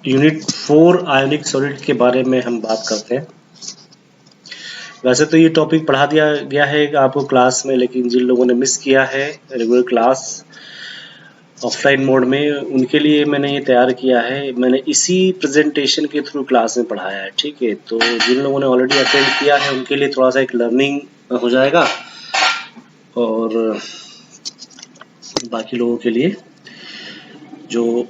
Unit 4 ionic solid के बारे में हम बात करते हैं। वैसे तो ये टॉपिक पढ़ा दिया गया है आपको क्लास में, लेकिन जिन लोगों ने मिस किया है रेगुलर क्लास ऑफलाइन मोड में, उनके लिए मैंने ये तैयार किया है। मैंने इसी प्रेजेंटेशन के थ्रू क्लास में पढ़ाया है, ठीक है। तो जिन लोगों ने ऑलरेडी अटेंड किया है उनके लिए थोड़ा सा एक लर्निंग हो जाएगा, और बाकी लोगों के लिए जो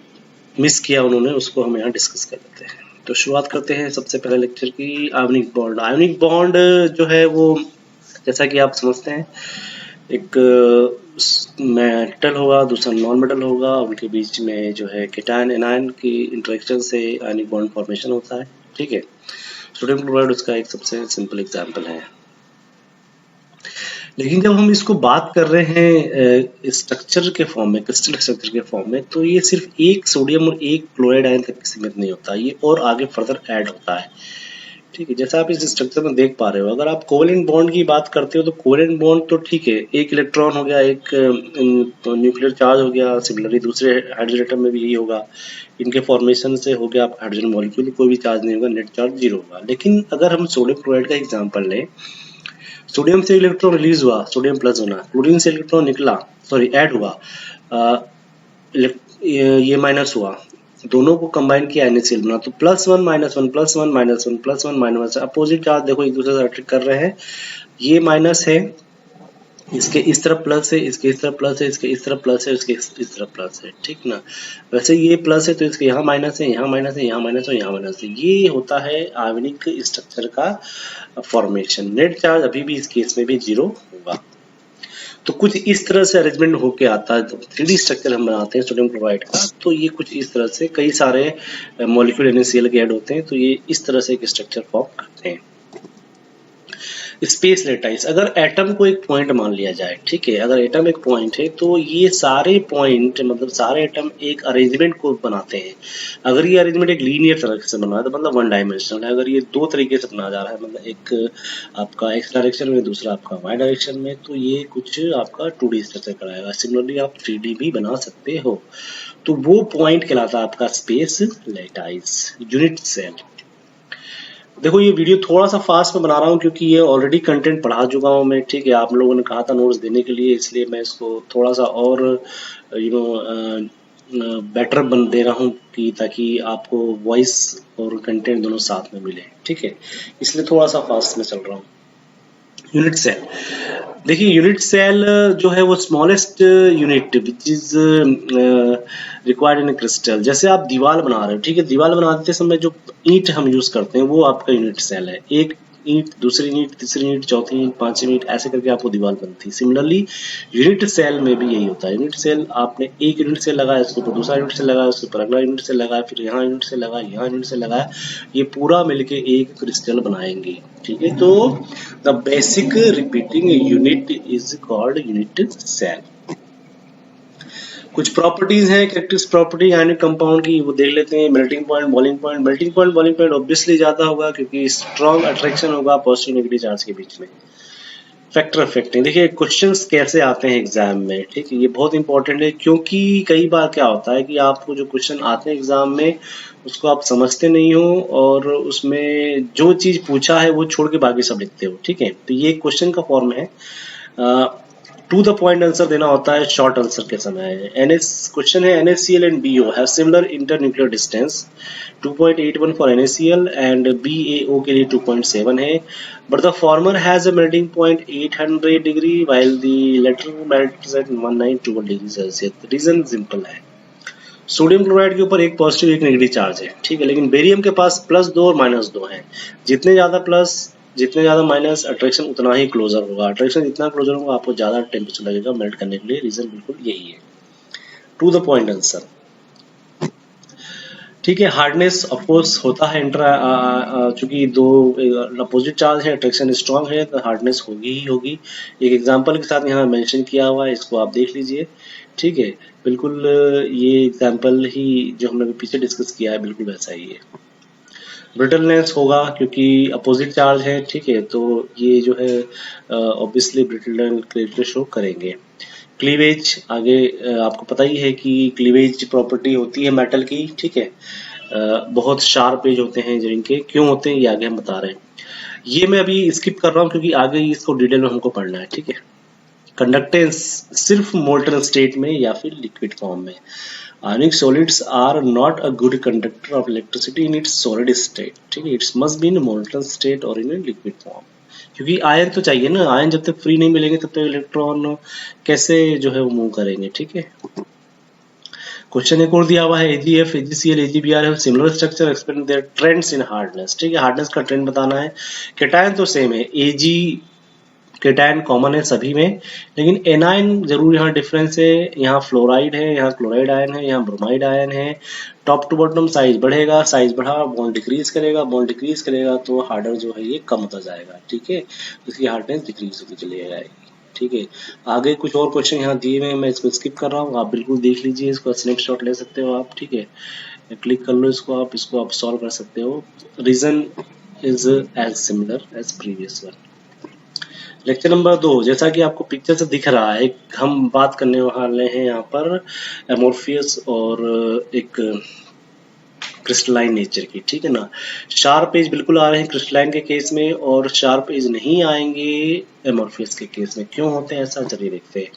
मिस किया उन्होंने, उसको हम यहाँ डिस्कस कर लेते हैं। तो शुरुआत करते हैं सबसे पहले लेक्चर की। Ionic bond. आयोनिक बॉन्ड जो है वो, जैसा कि आप समझते हैं, एक मेटल होगा, दूसरा नॉन मेटल होगा, उनके बीच में जो है केटायन एनायन की इंटरेक्शन से आयोनिक बॉन्ड फॉर्मेशन होता है, ठीक है। सोडियम क्लोराइड उसका एक सबसे सिंपल एग्जांपल है। लेकिन जब हम इसको बात कर रहे हैं स्ट्रक्चर के फॉर्म में, क्रिस्टल स्ट्रक्चर के फॉर्म में, तो ये सिर्फ एक सोडियम और एक क्लोराइड आयन तक सीमित नहीं होता, ये और आगे फर्दर ऐड होता है, ठीक है। जैसा आप इस स्ट्रक्चर में देख पा रहे हो, अगर आप कोवेलेंट बॉन्ड की बात करते हो तो कोवेलेंट बॉन्ड तो ठीक है, एक इलेक्ट्रॉन हो गया, एक न्यूक्लियर चार्ज हो गया। सिमिलरली दूसरे हाइड्रोजन एटम में भी यही होगा, इनके फॉर्मेशन से हो गया आप हाइड्रोजन मॉलिक्यूल, कोई भी चार्ज नहीं होगा, नेट चार्ज 0 होगा। लेकिन अगर हम सोडियम क्लोराइड का एग्जाम्पल लें, सोडियम से इलेक्ट्रॉन रिलीज हुआ, सोडियम प्लस होना, क्लोरीन से इलेक्ट्रॉन निकला, सॉरी ऐड हुआ, ये माइनस हुआ, दोनों को कंबाइन किया NaCl बना, तो +1 -1 +1 -1 +1 -1, अपोजिट चार्ज देखो एक दूसरे से अट्रैक्ट कर रहे हैं। ये माइनस है, इसके इस तरफ प्लस है, इसके इस तरफ प्लस है, इसके इस तरफ प्लस है, इसके इस तरफ प्लस है, ठीक ना। वैसे ये प्लस है तो इसके यहाँ माइनस है, यहाँ माइनस है, यहाँ माइनस है, यहाँ माइनस है। ये होता है आयोनिक स्ट्रक्चर का फॉर्मेशन। नेट चार्ज अभी भी इस केस में भी 0 होगा। तो कुछ इस तरह से अरेंजमेंट होके आता है। जब 3D स्ट्रक्चर हम बनाते हैं सोडियम क्लोराइड का, तो ये कुछ इस तरह से कई सारे मॉलिक्यूल NaCl के ऐड होते हैं, तो ये इस तरह से एक स्ट्रक्चर फॉर्म करते हैं। Space lattice. अगर एटम को एक पॉइंट मान लिया जाए, ठीक है, अगर एटम एक पॉइंट है तो ये सारे पॉइंट, मतलब सारे एटम एक अरेंजमेंट को बनाते हैं। अगर ये अरेंजमेंट एक लीनियर तरह से बना है तो मतलब 1 डायमेंशनल है। अगर ये 2 तरीके से बना जा रहा है, मतलब एक आपका x डायरेक्शन में, दूसरा आपका y डायरेक्शन में, तो ये कुछ आपका 2D स्ट्रक्चर कराएगा। सिमिलरली आप 3D भी बना सकते हो, तो वो पॉइंट कहलाता है आपका स्पेस लेटाइस। Unit cell. देखो ये वीडियो थोड़ा सा फास्ट में बना रहा हूँ क्योंकि ये ऑलरेडी कंटेंट पढ़ा चुका हूँ मैं, ठीक है। आप लोगों ने कहा था नोट्स देने के लिए, इसलिए मैं इसको थोड़ा सा और बेटर बन दे रहा हूँ कि ताकि आपको वॉइस और कंटेंट दोनों साथ में मिले, ठीक है। इसलिए थोड़ा सा फास्ट में चल रहा हूँ। Unit cell. देखिए यूनिट सेल जो है वो smallest unit which is required in crystal. जैसे आप दीवार बना रहे हो, ठीक है, दीवार बनाते समय जो ईंट हम यूज करते हैं वो आपका यूनिट सेल है। एक ईंट, दूसरी ईंट, तीसरी ईंट, चौथी ईंट, पांचवी ईंट, ऐसे करके आपको दीवार बनती है। सिमिलरली यूनिट सेल में भी यही होता है। यूनिट सेल, आपने एक यूनिट सेल लगाया, उसके ऊपर दूसरा यूनिट सेल लगाया, उसके ऊपर अगला यूनिट सेल लगाया, फिर यहाँ यूनिट सेल लगाया, यहाँ यूनिट सेल लगाया, ये पूरा मिलके एक क्रिस्टल बनाएंगे, ठीक है। तो the basic repeating unit is called unit cell. कुछ प्रॉपर्टीज हैं, कैरेक्टरिस्टिक प्रॉपर्टी आयनिक कंपाउंड की, वो देख लेते हैं। Melting point, boiling point. Melting point, boiling point obviously ज्यादा होगा क्योंकि स्ट्रॉन्ग अट्रैक्शन होगा पॉजिटिव नेगेटिव चार्ज के बीच में। Factor affecting. देखिए क्वेश्चंस कैसे आते हैं एग्जाम में, ठीक है, ये बहुत इंपॉर्टेंट है क्योंकि कई बार क्या होता है कि आपको जो क्वेश्चन आते हैं एग्जाम में उसको आप समझते नहीं हो, और उसमें जो चीज पूछा है वो छोड़ के बाकी सब लिखते हो, ठीक है। तो ये क्वेश्चन का फॉर्म है। टू द पॉइंट आंसर देना होता है शॉर्ट आंसर के समय। क्वेश्चन है NaCl and BO have similar internuclear distance 2.81 for NaCl and BaO के लिए 2.7 है, but the former has a melting point 800 degree while the latter melts at 191 degree Celsius. Reason simple है, sodium chloride के ऊपर एक positive एक negative charge है, ठीक है, लेकिन बेरियम के पास +2 और -2 है। जितने ज्यादा प्लस, जितने ज्यादा माइनस, अट्रैक्शन उतना ही क्लोजर होगा। अट्रैक्शन जितना क्लोजर होगा आपको ज्यादा टेम्परेचर लगेगा मेल्ट करने के लिए। रीजन बिल्कुल यही है। टू द पॉइंट आंसर, ठीक है। हार्डनेस ऑफ कोर्स होता है चूंकि दो अपोजिट चार्ज है, अट्रैक्शन स्ट्रांग है, तो हार्डनेस होगी ही होगी। एक एग्जांपल के साथ यहाँ मेंशन किया हुआ है, इसको आप देख लीजिए, ठीक है। बिल्कुल ये एग्जांपल ही जो हमने पीछे डिस्कस किया है बिल्कुल वैसा ही है। ब्रिटलनेस होगा क्योंकि अपोजिट चार्ज है, ठीक है, तो ये जो है ऑब्वियसली ब्रिटल शो करेंगे। क्लीवेज, आगे आपको पता ही है कि क्लीवेज प्रॉपर्टी होती है मेटल की, ठीक है। बहुत शार्प एज होते हैं जिनके, क्यों होते हैं ये आगे हम बता रहे हैं। ये मैं अभी स्किप कर रहा हूँ क्योंकि आगे इसको डिटेल में हमको पढ़ना है, ठीक है। कंडक्टेंस सिर्फ मोल्टन स्टेट में या फिर लिक्विड फॉर्म में। Ionic solids are not a good conductor of electricity in its solid state, ठीक है। Its must be in molten state और इन लिक्विड फॉर्म, क्योंकि आयन तो चाहिए ना, आयन जब तक फ्री नहीं मिलेंगे तब तक इलेक्ट्रॉन कैसे जो है वो मूव करेंगे, ठीक है। क्वेश्चन एक और दिया हुआ है, AgF, AgCl, AgBr है similar structure, explain their trends in hardness, ठीक है। हार्डनेस का ट्रेंड बताना है। कैटायन तो सेम है, Ag कैटायन कॉमन है सभी में, लेकिन एनायन जरूर यहाँ डिफरेंस है। यहाँ फ्लोराइड है, यहाँ क्लोराइड आयन है, यहाँ ब्रोमाइड आयन है। टॉप टू बॉटम साइज बढ़ेगा, साइज बढ़ा बॉन्ड डिक्रीज करेगा, बॉन्ड डिक्रीज करेगा तो हार्डर जो है ये कम होता जाएगा, ठीक है। इसकी हार्डनेस डिक्रीज होती चली जाएगी, ठीक है। आगे कुछ और क्वेश्चन यहाँ दिए हुए हैं, मैं इसको स्किप कर रहा हूँ, आप बिल्कुल देख लीजिए, इसको स्नैपशॉट ले सकते हो आप, ठीक है। क्लिक कर लो इसको आप सॉल्व कर सकते हो। Reason is as similar as previous one. Lecture number 2, जैसा कि आपको पिक्चर से दिख रहा है, हम बात करने वाले हैं यहाँ पर एमोर्फियस और एक क्रिस्टलाइन नेचर की, ठीक है ना। शार्प एज बिल्कुल आ रहे हैं क्रिस्टलाइन के केस में और शार्प एज नहीं आएंगे एमोर्फियस के केस में। क्यों होते हैं ऐसा, चलिए देखते हैं।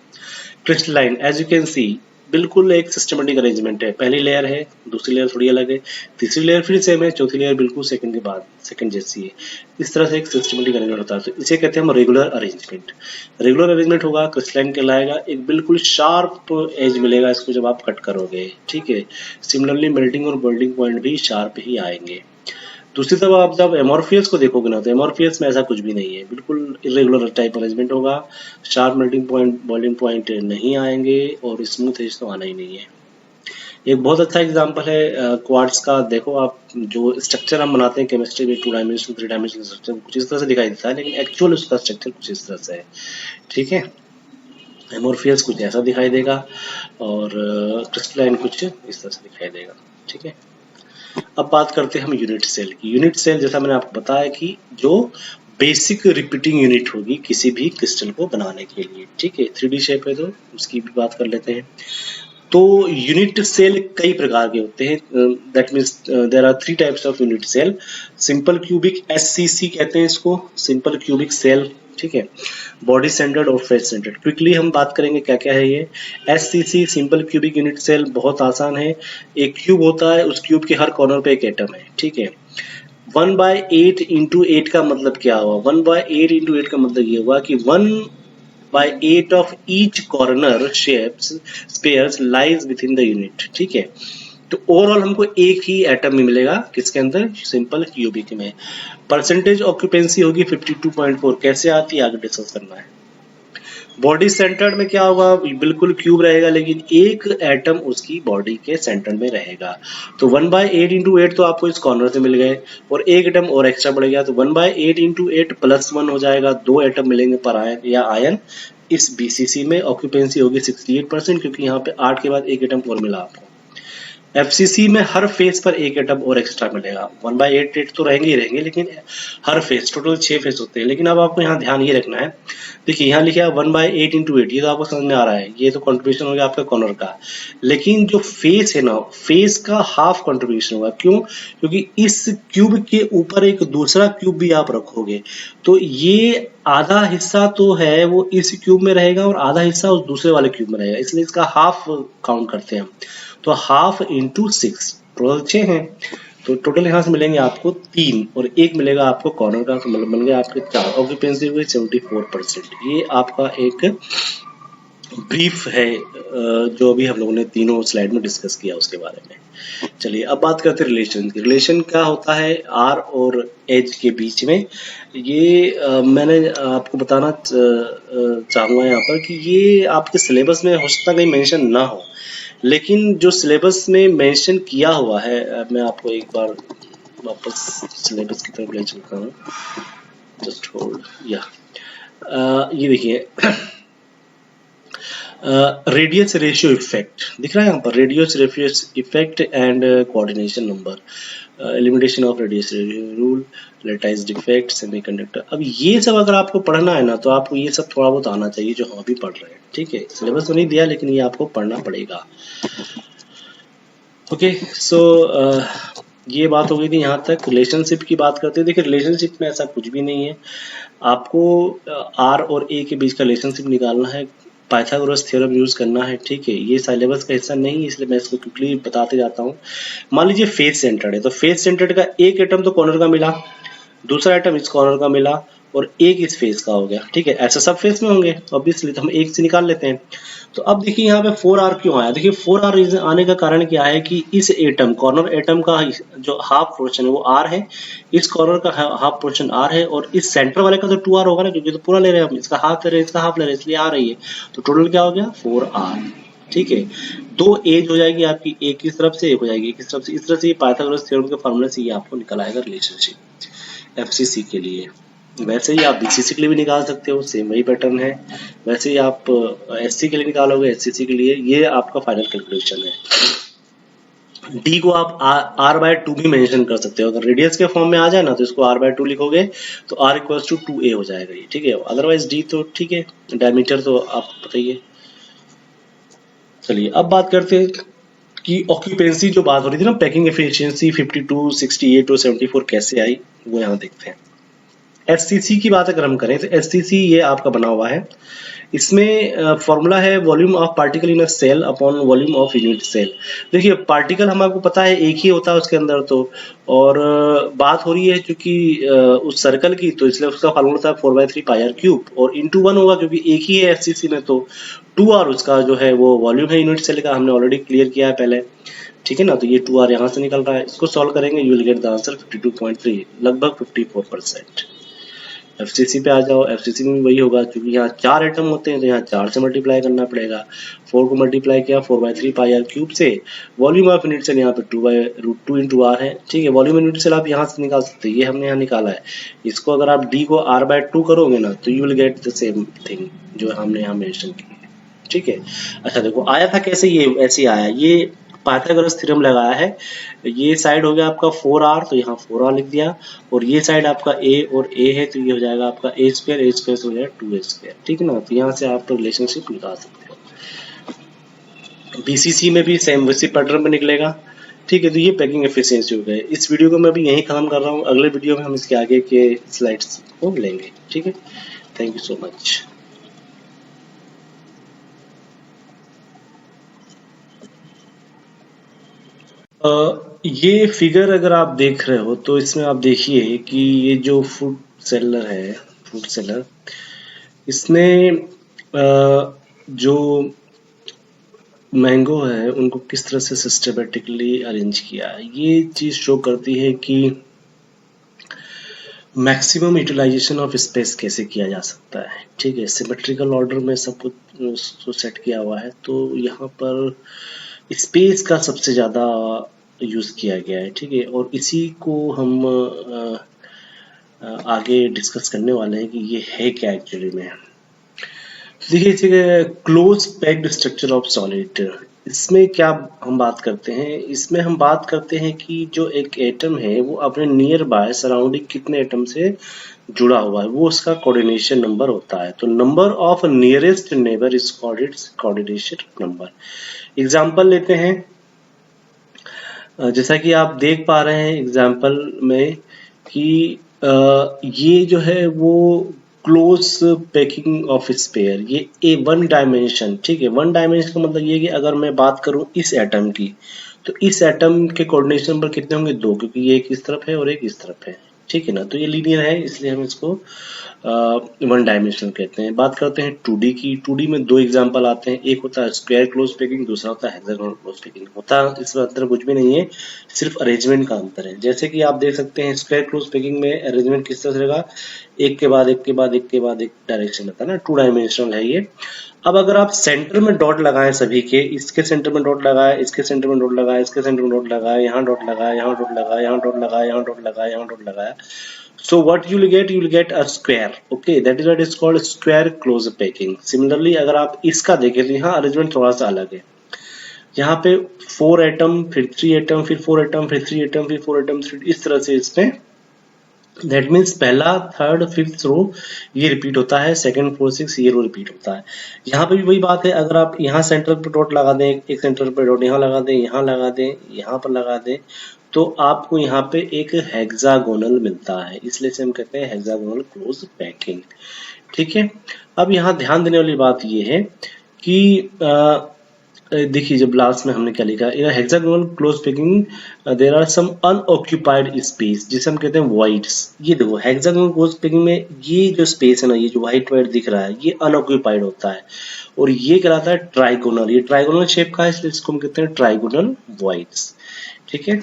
Crystalline as you can see बिल्कुल एक सिस्टमेटिक अरेंजमेंट है, पहली लेयर है, दूसरी लेयर थोड़ी अलग है, तीसरी लेयर फिर सेम है, चौथी लेयर बिल्कुल सेकंड के बाद सेकंड जैसी है। इस तरह से एक सिस्टमेटिक अरेंजमेंट होता है, तो इसे कहते हैं हम रेगुलर अरेंजमेंट। रेगुलर अरेंजमेंट होगा, क्रिस्टलाइन कहलाएगा, एक बिल्कुल शार्प एज मिलेगा इसको जब आप कट करोगे, ठीक है। सिमिलरली मेल्टिंग और बोल्डिंग पॉइंट भी शार्प ही आएंगे। दूसरी तरफ आप जब एमोर्फियस को देखोगे ना, तो एमोर्फियस में ऐसा कुछ भी नहीं है, बिल्कुल इरेगुलर टाइप अरेंजमेंट होगा, sharp melting point boiling point नहीं आएंगे और स्मूथ एज तो आना ही नहीं है। एक बहुत अच्छा एग्जांपल है क्वार्ट्ज का, देखो आप जो स्ट्रक्चर हम बनाते हैं केमिस्ट्री में, 2 डायमेंशनल 3 डायमेंशनल स्ट्रक्चर कुछ इस तरह से दिखाई देता है, लेकिन एक्चुअल उसका स्ट्रक्चर कुछ इस तरह से है, ठीक है। एमोर्फियस कुछ ऐसा दिखाई देगा और क्रिस्टलाइन कुछ इस तरह से दिखाई देगा, ठीक है। अब बात करते हैं हम यूनिट सेल की। यूनिट सेल जैसा मैंने आपको बताया कि जो बेसिक रिपीटिंग यूनिट होगी किसी भी क्रिस्टल को बनाने के लिए, ठीक है। 3D शेप है तो उसकी भी बात कर लेते हैं। तो यूनिट सेल कई प्रकार के होते हैं, that means there are 3 types of unit cell. Simple cubic SCC कहते हैं इसको, सिंपल क्यूबिक सेल, ठीक है। बॉडी सेंटर्ड और फेस सेंटर्ड, क्विकली हम बात करेंगे क्या क्या है ये। SCC simple cubic unit cell बहुत आसान है, एक क्यूब होता है, उस क्यूब के हर कॉर्नर पे एक एटम है, ठीक है। 1/8 इंटू 8 का मतलब क्या हुआ, 1/8 इंटू 8 का मतलब ये हुआ कि 1/8 of each corner shapes spares lies within the unit, ठीक है। तो ओवरऑल हमको एक ही एटम में मिलेगा, किसके अंदर, सिंपल क्यूबिक में। परसेंटेज ऑक्यूपेंसी होगी 52.4, कैसे आती है आगे डिस्कस करना है। बॉडी सेंटर्ड में क्या होगा, बिल्कुल क्यूब रहेगा लेकिन एक एटम उसकी बॉडी के सेंटर में रहेगा, तो 1/8 इंटू 8 तो आपको इस कॉर्नर से मिल गए और एक एटम और एक्स्ट्रा बढ़ गया, तो 1/8 इंटू 8 प्लस 1 हो जाएगा, 2 एटम मिलेंगे पर आयन या आयन। इस BCC में ऑक्यूपेंसी होगी 68%, क्योंकि यहाँ पे 8 के बाद एक एटम और मिला आपको। FCC में हर फेस पर एक एटम और एक्स्ट्रा मिलेगा, 1/8 तो रहेंगे ही रहेंगे, लेकिन हर फेस टोटल 6 फेस होते हैं। लेकिन अब आपको यहाँ ध्यान ये रखना है, देखिए यहाँ लिखा है 1/8 इंटू 8, ये तो आपको समझ में आ रहा है, ये तो कंट्रीब्यूशन हो गया आपका कॉर्नर का, लेकिन जो फेस है ना, फेस का हाफ कंट्रीब्यूशन होगा। क्यों, क्योंकि इस क्यूब के ऊपर एक दूसरा क्यूब भी आप रखोगे, तो ये आधा हिस्सा तो है वो इस क्यूब में रहेगा और आधा हिस्सा उस दूसरे वाले क्यूब में रहेगा, इसलिए इसका हाफ काउंट करते हैं हम। तो हाफ इंटू 6, टोटल 6 हैं, तो टोटल यहाँ से मिलेंगे आपको 3 और एक मिलेगा आपको कॉर्नर का, तो मतलब बन गया आपके 4। ऑक्यूपेंसी हुई 74%। ये आपका एक ब्रीफ है जो अभी हम लोगों ने तीनों स्लाइड में डिस्कस किया उसके बारे में। चलिए अब बात करते हैं रिलेशन की। रिलेशन क्या होता है R और H के बीच में, ये मैंने आपको बताना चाहूँगा यहाँ पर कि ये आपके सिलेबस में हो सकता है कहीं मेंशन ना हो, लेकिन जो सिलेबस में मेंशन किया हुआ है, मैं आपको एक बार वापस सिलेबस की तरफ ले चलता हूँ, जस्ट होल्ड, या ये देखिए रेडियस रेशियो इफेक्ट दिख रहा है यहाँ पर, radius ratio effect and coordination number, elimination of radius rule, latticed effect, semiconductor. अब ये सब अगर आपको पढ़ना है ना, तो आपको ये सब थोड़ा बहुत आना चाहिए जो हम अभी पढ़ रहे हैं, ठीक है। सिलेबस तो नहीं दिया लेकिन ये आपको पढ़ना पड़ेगा। ओके, सो ये बात हो गई थी यहाँ तक। रिलेशनशिप की बात करते हैं। देखिए रिलेशनशिप में ऐसा कुछ भी नहीं है, आपको आर और ए के बीच का रिलेशनशिप निकालना है, पाइथागोरस थ्योरम यूज करना है, ठीक है। ये सिलेबस का हिस्सा नहीं है इसलिए मैं इसको क्विकली बताते जाता हूँ। मान लीजिए फेस सेंटर्ड है, तो फेस सेंटर्ड का एक एटम तो कॉर्नर का मिला, दूसरा आइटम इस कॉर्नर का मिला और एक इस फेस का हो गया, ठीक है। ऐसा सब फेस में होंगे ऑब्वियसली, तो हम एक से निकाल लेते हैं। तो अब देखिए यहाँ पे 4r क्यों आया। देखिए 4r रीजन आने का कारण क्या है कि इस एटम कॉर्नर एटम का जो हाफ पोर्शन है वो r है, इस कॉर्नर का हाफ पोर्शन r है, और इस सेंटर वाले का तो 2r होगा ना, क्योंकि तो पूरा ले रहे हैं हम, इसका हाफ ले रहे हैं, इसका हाफ ले रहे हैं, इसलिए आ रही है। तो टोटल क्या हो गया 4r, ठीक है। दो एज हो जाएगी आपकी, एक इस तरफ से एक हो जाएगी एक इस तरफ से। इस तरह से ये पाइथागोरस थ्योरम के फॉर्मूले से ये आपको निकल आएगा रिलेशनशिप एफसीसी के लिए। वैसे ही आप बीसीसी के लिए भी निकाल सकते हो, सेम वही पैटर्न है। वैसे ही आप एससी के लिए निकालोगे, एससीसी के लिए। ये आपका फाइनल कैलकुलेशन है। डी को आप r/2 भी मेंशन कर सकते हो। अगर रेडियस के फॉर्म में आ जाए ना तो इसको r/2 लिखोगे तो r = 2a हो जाएगा ये, ठीक है। अदरवाइज डी तो ठीक है, डायमीटर तो आप बताइए। चलिए अब बात करते हैं कि ऑक्यूपेंसी जो बात हो रही थी ना, पैकिंग एफिशिएंसी 52, 68 और 74 कैसे आई, वो यहाँ देखते हैं। एससीसी की बात अगर हम करें तो एससीसी ये आपका बना हुआ है। इसमें फॉर्मूला है volume of particle in a cell upon volume of unit cell. देखिए पार्टिकल हम आपको पता है एक ही होता है उसके अंदर तो, और बात हो रही है क्योंकि उस सर्कल की, तो इसलिए उसका फॉर्मूला था 4/3 πr³ और इंटू 1 होगा क्योंकि एक ही है एससीसी में। तो 2r उसका जो है वो वॉल्यूम है यूनिट सेल का, हमने ऑलरेडी क्लियर किया है पहले, ठीक है ना। तो ये 2r यहाँ से निकल रहा है, इसको सॉल्व करेंगे you will get the answer 52.3, लगभग 54%। एफसीसी पे आ जाओ, एफसीसी में भी वही होगा क्योंकि यहाँ 4 एटम होते हैं तो यहाँ 4 से मल्टीप्लाई करना पड़ेगा। 4 को मल्टीप्लाई किया 4/3 πr³ से, वॉल्यूम ऑफ यूनिट सेल यहाँ पे 2/√2 इंटू r है, ठीक है। वॉल्यूम यूनिट सेल आप यहाँ से निकाल सकते हैं, ये हमने यहाँ निकाला है। इसको अगर आप d को r/2 करोगे ना तो you will get the same thing जो हमने यहाँ मेंशन की है, ठीक है। अच्छा देखो आया था कैसे, ये ऐसे आया, ये पाइथागोरस थ्योरम लगाया है। ये साइड हो गया आपका 4r, तो यहाँ 4r लिख दिया, और ये साइड आपका a और a है तो ये हो जाएगा आपका a² से हो जाएगा 2a², ठीक है ना। तो यहाँ से आप रिलेशनशिप निकाल सकते हो। बीसीसी में भी सेम वैसी पैटर्न में निकलेगा, ठीक है। तो ये पैकिंग एफिशिएंसी हो गए। इस वीडियो को मैं भी यहीं खत्म कर रहा हूँ, अगले वीडियो में हम इसके आगे के स्लाइड्स को लेंगे, ठीक है। Thank you so much. ये फिगर अगर आप देख रहे हो तो इसमें आप देखिए कि ये जो फ्रूट सेलर, इसने जो मैंगो है उनको किस तरह से सिस्टमेटिकली अरेंज किया है, ये चीज शो करती है कि मैक्सिमम यूटिलाइजेशन ऑफ स्पेस कैसे किया जा सकता है, ठीक है। सिमेट्रिकल ऑर्डर में सब कुछ सेट किया हुआ है, तो यहाँ पर स्पेस का सबसे ज़्यादा यूज़ किया गया है, ठीक है। और इसी को हम आगे डिस्कस करने वाले हैं कि ये है क्या एक्चुअली में। देखिए close packed structure of solid, इसमें क्या हम बात करते हैं, इसमें हम बात करते हैं कि जो एक एटम है वो अपने नियर बाय सराउंडिंग कितने एटम से जुड़ा हुआ है, वो उसका कोऑर्डिनेशन नंबर होता है। तो number of nearest neighbour is called its coordination number. Example लेते हैं, जैसा कि आप देख पा रहे हैं एग्जाम्पल में कि ये जो है वो क्लोज पैकिंग ऑफ स्पेयर, ये ए 1 डायमेंशन, ठीक है। 1 डायमेंशन का मतलब ये कि अगर मैं बात करूं इस एटम की, तो इस एटम के कोऑर्डिनेशन नंबर कितने होंगे 2, क्योंकि ये एक इस तरफ है और एक इस तरफ है, ठीक है ना। तो ये लीनियर है इसलिए हम इसको 1 डायमेंशनल कहते हैं। बात करते हैं 2D की। 2D में 2 एग्जांपल आते हैं, एक होता है स्क्वायर क्लोज पैकिंग, दूसरा होता है हेक्सागोनल क्लोज पैकिंग। होता है इसमें अंतर कुछ भी नहीं है, सिर्फ अरेंजमेंट का अंतर है। जैसे कि आप देख सकते हैं स्क्वायर क्लोज पैकिंग में अरेंजमेंट किस तरह से रहेगा, एक के बाद एक के बाद एक के बाद एक डायरेक्शन रहता है ना, 2 डायमेंशनल है ये। अब अगर आप सेंटर में डॉट लगाएं सभी के, इसके सेंटर में डॉट लगाए, इसके सेंटर में डॉट लगाए, इसके सेंटर में डॉट लगाए, यहाँ डॉट लगाए, यहाँ डॉट लगाए, यहाँ डॉट लगाए, यहाँ डॉट लगाए, यहाँ डॉट लगाया, so what you will get a square, okay, that is what is called square close packing. Similarly अगर आप इसका देखें तो यहाँ अरेंजमेंट थोड़ा सा अलग है। यहाँ पे 4 एटम, फिर 3 एटम, फिर 4 एटम, फिर 3 एटम, फिर 4 एटम, इस तरह से इसमें, दैट मीन्स पहला, थर्ड, फिफ्थ रो ये रिपीट होता है, सेकंड, फोर्थ, सिक्स ये रो रिपीट होता है। यहाँ पे भी वही बात है, अगर आप यहाँ सेंटर पर डॉट लगा दें, एक सेंटर पर डॉट यहाँ लगा दें, यहाँ लगा दें, यहाँ पर लगा दें, तो आपको यहाँ पे एक हेक्सागोनल मिलता है, इसलिए से हम कहते हैं हेक्सागोनल क्लोज पैकिंग। ठीक है, अब यहाँ ध्यान देने वाली बात ये है कि देखिए जब लास्ट में हमने क्या लिखा, in hexagonal close packing there are some unoccupied space, जिसे हम कहते हैं वॉइड्स। ये देखो हेक्सागोनल क्लोज पैकिंग में ये जो स्पेस है ना, ये जो व्हाइट व्हाइट दिख रहा है, ये अनऑक्यूपाइड होता है और ये कहलाता है ट्राइगोनल। ये ट्राइगोनल शेप का है, इसलिए इसको हम कहते हैं ट्राइगोनल वॉइड्स। ठीक है,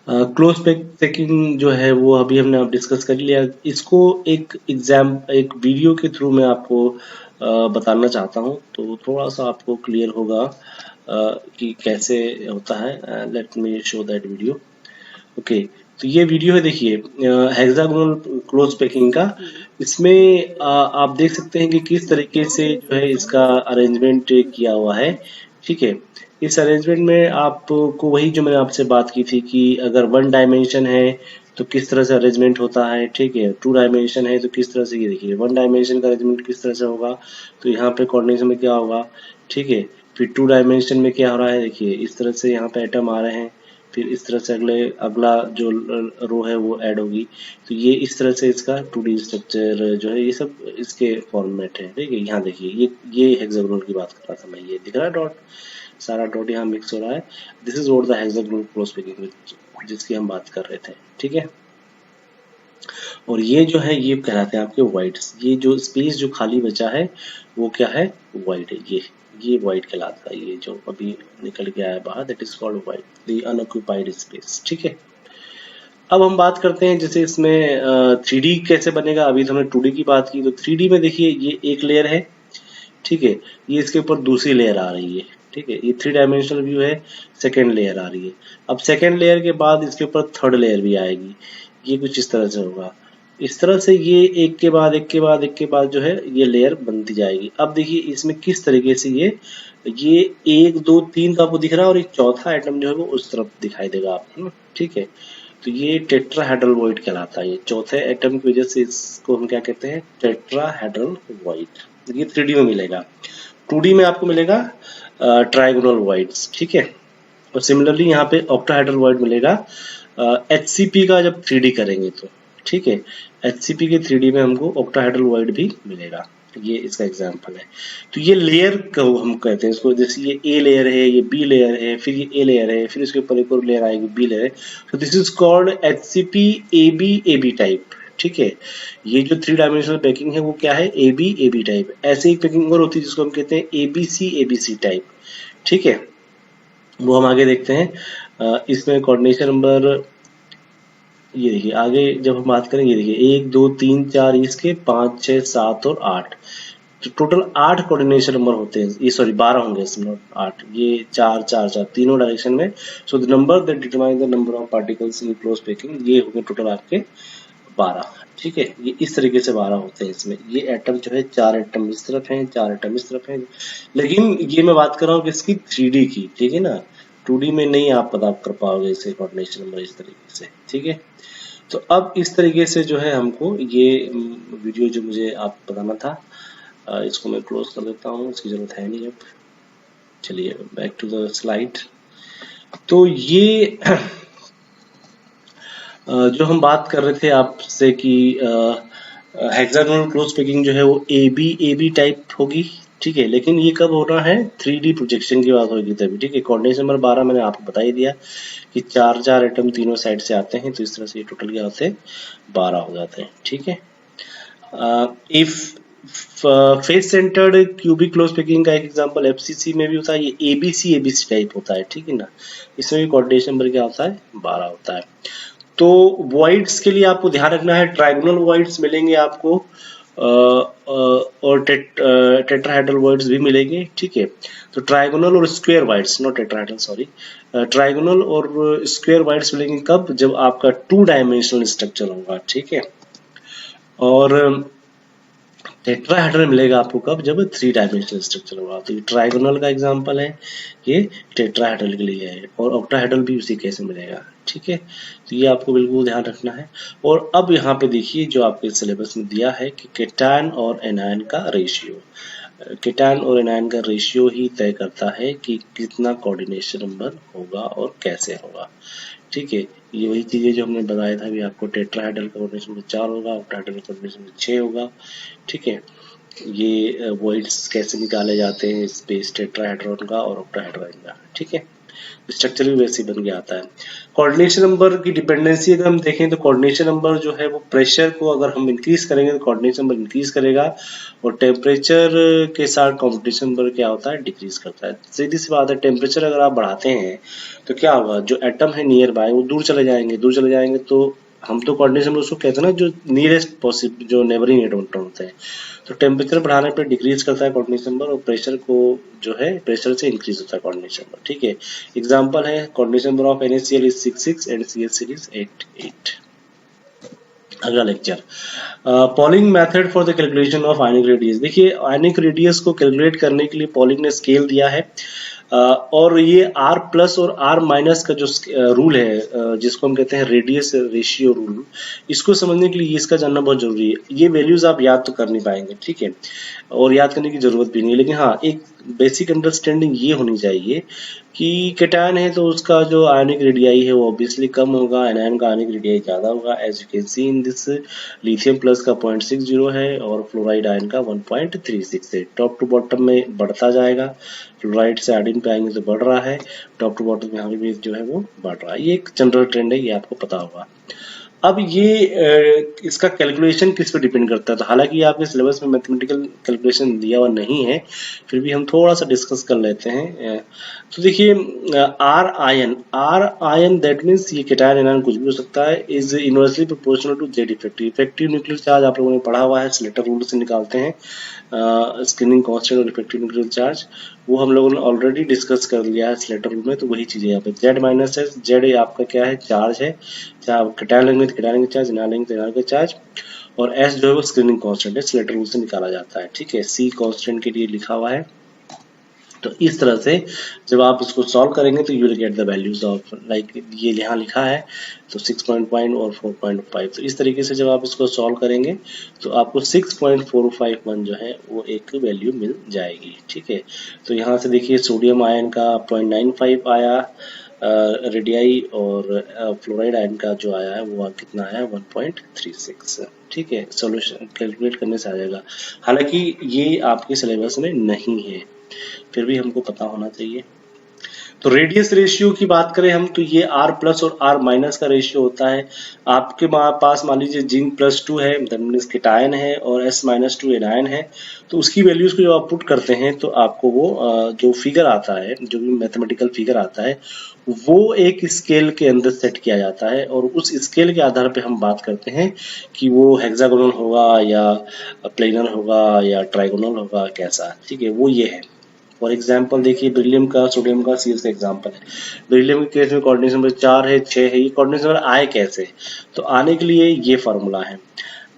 क्लोज पैकिंग जो है वो अभी हमने डिस्कस कर लिया। इसको एक वीडियो के थ्रू मैं आपको बताना चाहता हूँ, तो थोड़ा सा आपको क्लियर होगा कि कैसे होता है। Let me show that video. Okay, तो ये वीडियो है, देखिए हेक्सागोनल क्लोज पैकिंग का। इसमें आप देख सकते हैं कि किस तरीके से जो है इसका अरेंजमेंट किया हुआ है। ठीक है, इस अरेंजमेंट में आपको वही जो मैंने आपसे बात की थी कि अगर 1 डायमेंशन है तो किस तरह से अरेंजमेंट होता है। ठीक है, 2 डायमेंशन है तो किस तरह से, ये देखिए 1 डायमेंशन का अरेंजमेंट किस तरह से होगा, तो यहाँ पे कोऑर्डिनेशन में क्या होगा। ठीक है, फिर 2 डायमेंशन में क्या हो रहा है, देखिए इस तरह से यहाँ पे एटम आ रहे हैं, फिर इस तरह से अगला जो रो है वो ऐड होगी, तो ये इस तरह से इसका 2D स्ट्रक्चर जो है ये सब इसके फॉर्मेट है। ठीक है, यहाँ देखिए ये हेक्सागोनल की बात कर रहा था मैं, ये दिख रहा है डॉट, सारा डॉट यहाँ मिक्स हो रहा है। This is what the hexagonal close packing जिसकी हम बात कर रहे थे। ठीक है, और ये जो है ये कहलाते हैं आपके वाइड्स। ये जो स्पेस जो खाली बचा है वो क्या है, वाइड है। ये वाइड कहलाता है, ये जो अभी निकल के आया बाहर, that is called wide, the unoccupied space. ठीक है, अब हम बात करते हैं जैसे इसमें 3D कैसे बनेगा। अभी तो हमने 2D की बात की, तो 3D में देखिए ये एक लेयर है। ठीक है, ये इसके ऊपर दूसरी लेयर आ रही है। ठीक है, ये 3 डायमेंशनल व्यू है, सेकेंड लेयर आ रही है। अब सेकेंड लेयर के बाद इसके ऊपर थर्ड लेयर भी आएगी। ये कुछ इस तरह से होगा, इस तरह से ये एक के बाद एक के बाद एक के बाद जो है ये लेयर बनती जाएगी। अब देखिए इसमें किस तरीके से ये 1 2 3 का आपको दिख रहा है और एक चौथा आइटम जो है वो उस तरफ दिखाई देगा आपको। ठीक है, तो ये टेट्राहेड्रल वॉइड कहलाता है। ये चौथे एटम की वजह से इसको हम क्या कहते हैं, टेट्राहेड्रल वॉइड। ये 3D में मिलेगा। 2D में आपको मिलेगा ट्राइगोनल वॉइड्स। ठीक है, और सिमिलरली यहाँ पे ऑक्टाहेड्रल वॉइड मिलेगा HCP का जब 3D करेंगे तो। ठीक है, HCP के 3D में हमको ऑक्टाहेड्रल वॉइड भी मिलेगा। ये इसका एग्जांपल है। तो ये लेयर को हम कहते हैं इसको, जैसे ये A लेयर है, ये B लेयर है, फिर ये A लेयर है, फिर इसके ऊपर एक और लेयर आएगी B लेयर है। तो this is called HCP AB type. ठीक है, ये जो 3 डायमेंशनल पैकिंग है वो क्या है, AB टाइप। ऐसे ही पैकिंग और होती है जिसको हम कहते हैं ABC टाइप। ठीक है, वो हम आगे देखते हैं। इसमें कोऑर्डिनेशन नंबर, ये देखिए आगे जब हम बात करें, ये देखिए 1 2 3 4 इसके 5 6 7 और 8, तो टोटल 8 कोऑर्डिनेशन नंबर होते हैं। ये सॉरी 12 होंगे इसमें, 8, ये 4 4 4 तीनों डायरेक्शन में। So the number that determine the number of particles in close packing, ये होंगे टोटल आपके 12। ठीक है, ये इस तरीके से 12 होते हैं इसमें। ये एटम जो है 4 एटम इस तरफ हैं, 4 एटम इस तरफ हैं। लेकिन ये मैं बात कर रहा हूँ किसकी, 3D की। ठीक है ना, 2D में नहीं आप पता कर पाओगे इसे कोऑर्डिनेशन नंबर इस तरीके से। ठीक है, तो अब इस तरीके से जो है हमको ये वीडियो जो मुझे आप बताना था, इसको मैं क्लोज कर देता हूँ, इसकी जरूरत है नहीं अब। चलिए बैक टू द स्लाइड। तो ये जो हम बात कर रहे थे आपसे कि हेक्सागोनल क्लोज पैकिंग जो है वो AB टाइप होगी। ठीक है, लेकिन ये कब होना है, 3D प्रोजेक्शन की बात होगी तभी। ठीक है, कोऑर्डिनेशन नंबर 12 मैंने आपको बता ही दिया कि 4 4 एटम तीनों साइड से आते हैं, तो इस तरह से ये टोटल क्या होते हैं, 12 हो जाते हैं। ठीक है, if face centred cubic close packing का एक एग्जांपल FCC में भी होता है, ये ABC टाइप होता है। ठीक है ना, इसमें भी कोऑर्डिनेशन नंबर क्या होता है, 12 होता है। तो वॉइड्स के लिए आपको ध्यान रखना है, ट्राइगोनल वॉइड्स मिलेंगे आपको और टेट्राहेड्रल वॉइड्स भी मिलेंगे। ठीक है, तो ट्राइगोनल और square voids, not tetrahedral sorry, trigonal और स्क्वायर वॉइड्स मिलेंगे कब, जब आपका 2 डायमेंशनल स्ट्रक्चर होगा। ठीक है, और टेट्राहेड्रल मिलेगा आपको कब, जब 3 डायमेंशनल स्ट्रक्चर होगा। तो ये ट्राइगोनल का एग्जांपल है, ये टेट्राहेड्रल के लिए है, और ऑक्टाहेड्रल भी उसी केस में मिलेगा। ठीक है, तो ये आपको बिल्कुल ध्यान रखना है। और अब यहाँ पे देखिए जो आपके सिलेबस में दिया है कि केटायन और एनायन का रेशियो। केटायन और एनायन का रेशियो ही तय करता है कि कितना कोऑर्डिनेशन नंबर होगा और कैसे होगा। ठीक है, ये वही चीजें जो हमने बताया था भी आपको, टेट्राहेड्रल का कोऑर्डिनेशन नंबर 4 होगा, ऑक्टाहेड्रल का कोऑर्डिनेशन नंबर 6 होगा। ठीक है, ये वॉइड्स कैसे निकाले जाते हैं स्पेस टेट्राहेड्रॉन का और ऑक्टाहेड्रॉन का। ठीक है, स्ट्रक्चर भी वैसे बन के आता है। कोऑर्डिनेशन नंबर की डिपेंडेंसी अगर हम देखें तो कोऑर्डिनेशन नंबर जो है वो प्रेशर को अगर हम इंक्रीज करेंगे तो कोऑर्डिनेशन नंबर इंक्रीज करेगा, और टेम्परेचर के साथ कोऑर्डिनेशन नंबर क्या होता है, डिक्रीज करता है। सीधी सी बात है, टेम्परेचर अगर आप बढ़ाते हैं तो क्या होगा, जो एटम है नियर बाय वो दूर चले जाएंगे तो हम तो कोऑर्डिनेशन नंबर उसको कहते हैं ना, जो नियरेस्ट पॉसिबल जो नेबरिंग एटम होते हैं। तो टेम्परेचर बढ़ाने पे डिक्रीज करता है कोऑर्डिनेशन नंबर, और प्रेशर को जो है प्रेशर से इंक्रीज होता है कोऑर्डिनेशन नंबर। ठीक है, एग्जांपल है coordination number of NaCl is 66 and CH3 is 88। अगला lecture, polling method for the calculation of ionic radius. देखिए, आयनिक रेडियस को कैलकुलेट करने के लिए पॉलिंग ने स्केल दिया है, और ये R प्लस और R माइनस का जो रूल है, जिसको हम कहते हैं रेडियस रेशियो रूल, इसको समझने के लिए इसका जानना बहुत जरूरी है। ये वैल्यूज आप याद तो कर नहीं पाएंगे, ठीक है, और याद करने की जरूरत भी नहीं है, लेकिन हाँ एक बेसिक अंडरस्टैंडिंग ये होनी चाहिए कि केटायन है तो उसका जो आयनिक रेडियाई है वो ऑब्वियसली कम होगा, एनायन का आयनिक रेडियाई ज्यादा होगा। As you can see in this, lithium plus का 0.60 है और फ्लोराइड आयन का 1.36 है। टॉप टू बॉटम में बढ़ता जाएगा, फ्लोराइड से आयोडीन पे आएंगे तो बढ़ रहा है, टॉप टू बॉटम यहाँ भी जो है वो बढ़ रहा है। ये एक जनरल ट्रेंड है, ये आपको पता होगा। अब ये इसका कैलकुलेशन किस पे डिपेंड करता है, तो हालांकि आपके सिलेबस में मैथमेटिकल कैलकुलेशन दिया हुआ नहीं है, फिर भी हम थोड़ा सा डिस्कस कर लेते हैं। तो देखिए, आर आयन दैट मीन्स ये केटायन एनायन कुछ भी हो सकता है, is inversely proportional to z effective. Effective nuclear charge आप लोगों ने पढ़ा हुआ है, स्लेटर रूल से निकालते हैं स्क्रीनिंग कांस्टेंट और इफेक्टिव न्यूक्लियर चार्ज, वो हम लोगों ने ऑलरेडी डिस्कस कर लिया है स्लेटर रूल में। तो वही चीज है यहाँ पे, जेड माइनस है, जेड आपका क्या है, चार्ज है, चाहे आप केटायन लेंगे तो केटायन का चार्ज, एनायन लेंगे तो एनायन का चार्ज, और एस जो है वो स्क्रीनिंग कांस्टेंट है, स्लेटर रूल से निकाला जाता है। ठीक है, सी कांस्टेंट के लिए लिखा हुआ है। तो इस तरह से जब आप इसको सॉल्व करेंगे तो you will get the values of, like ये यहाँ लिखा है तो 6.5 और 4.5। तो इस तरीके से जब आप इसको सॉल्व करेंगे तो आपको 6.451 जो है वो एक वैल्यू मिल जाएगी। ठीक है, तो यहाँ से देखिए सोडियम आयन का 0.95 आया रेडियाई, और फ्लोराइड आयन का जो आया है वो कितना आया, 1.36। ठीक है, सॉल्यूशन कैलकुलेट करने से आ जाएगा। हालांकि ये आपके सिलेबस में नहीं है, फिर भी हमको पता होना चाहिए। तो रेडियस रेशियो की बात करें हम, तो ये R प्लस और R माइनस का रेशियो होता है। आपके पास मान लीजिए जिंक +2 है, दैट मींस केटायन है, और S-2 एनायन है, तो उसकी वैल्यूज को जब आप पुट करते हैं तो आपको वो जो फिगर आता है, जो भी मैथमेटिकल फिगर आता है, वो एक स्केल के अंदर सेट किया जाता है, और उस स्केल के आधार पे हम बात करते हैं कि वो हेक्सागोनल होगा या प्लेनर होगा या ट्राइगोनल होगा, कैसा। ठीक है, वो ये है। फॉर एग्जाम्पल देखिए, बेरिलियम का, सोडियम का, सीएस का एग्जाम्पल है। बेरिलियम के केस में कोऑर्डिनेशन नंबर 4 है, 6 है। ये कोऑर्डिनेशन नंबर आए कैसे, तो आने के लिए ये फॉर्मूला है।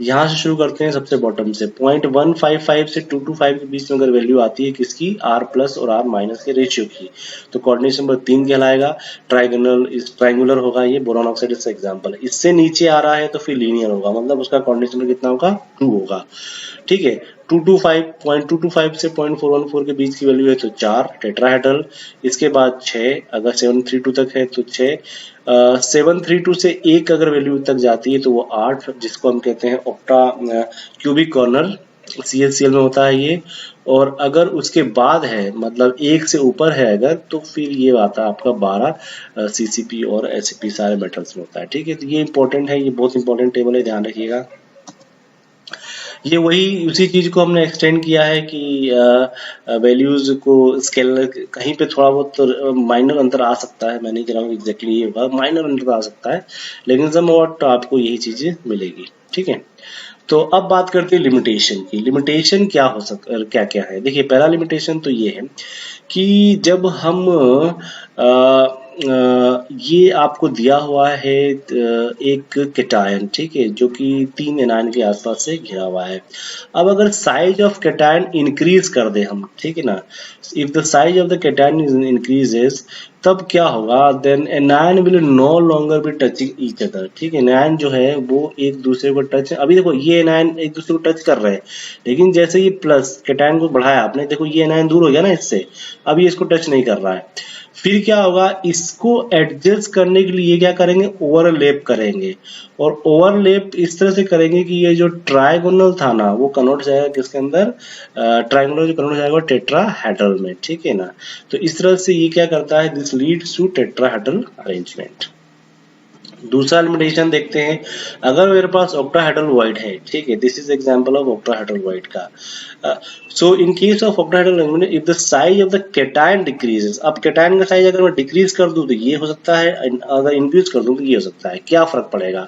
यहाँ से शुरू करते हैं सबसे बॉटम से, 0.155 से 225 के बीच में अगर वैल्यू आती है किसकी, R प्लस और R माइनस के रेशियो की, तो कोऑर्डिनेशन नंबर 3 कहलाएगा। ट्राइंगुलर होगा, ये बोरॉन ऑक्साइड इसका एग्जाम्पल है। इससे नीचे आ रहा है तो फिर लीनियर होगा, मतलब उसका कोऑर्डिनेशन नंबर कितना होगा, 2 होगा। ठीक है, 0.225 से 0.414 के बीच की वैल्यू है तो 4 टेट्राहेड्रल। इसके बाद 6, अगर 732 तक है तो 6, 732 से 1 अगर वैल्यू तक जाती है तो वो 8, जिसको हम कहते हैं ऑक्टा क्यूबिक कॉर्नर, ClCl में होता है ये। और अगर उसके बाद है, मतलब 1 से ऊपर है अगर, तो फिर ये आता है आपका 12, CCP और SCP सारे मेटल्स में होता है। ठीक है, तो ये इंपॉर्टेंट है, ये बहुत इंपॉर्टेंट टेबल है, ध्यान रखिएगा। ये वही उसी चीज को हमने एक्सटेंड किया है कि वैल्यूज को स्केल कहीं पे थोड़ा बहुत तो माइनर अंतर आ सकता है, मैं नहीं कह रहा हूँ एग्जैक्टली ये होगा, माइनर अंतर आ सकता है, लेकिन समवॉट आपको यही चीजें मिलेगी। ठीक है, तो अब बात करते हैं लिमिटेशन की। लिमिटेशन क्या हो क्या क्या है, देखिए पहला लिमिटेशन तो ये है कि जब हम ये आपको दिया हुआ है एक केटायन, ठीक है, जो कि 3 एनायन के आसपास से घिरा हुआ है। अब अगर साइज ऑफ केटायन इंक्रीज कर दे हम, ठीक है ना, if the size of the cation increases, तब क्या होगा, then anion will no longer be touching each other, ठीक है, एनायन जो है वो एक दूसरे को टच, अभी देखो ये एनायन एक दूसरे को टच कर रहे हैं, लेकिन जैसे ये प्लस केटायन को बढ़ाया आपने, देखो ये एनायन दूर हो गया ना इससे, अब ये इसको टच नहीं कर रहा है। फिर क्या होगा, इसको एडजस्ट करने के लिए क्या करेंगे, ओवरलैप करेंगे, और ओवरलैप इस तरह से करेंगे कि ये जो ट्रायगोनल था ना वो कन्वर्ट हो जाएगा किसके अंदर, ट्रायंगुलर जो कन्वर्ट हो जाएगा टेट्राहेड्रल में, ठीक है ना। तो इस तरह से ये क्या करता है, this leads to tetrahedral arrangement. दूसरा लिमिटेशन देखते हैं, अगर मेरे पास ऑक्टाहेड्रल वॉइड है, ठीक है, this is example of octahedral void का। So in case of octahedral arrangement, if the size of the cation decreases, अब केटायन का साइज अगर मैं डिक्रीज कर दूं तो ये हो सकता है, अगर इंक्रीज कर दूं तो ये हो सकता है। क्या फर्क पड़ेगा,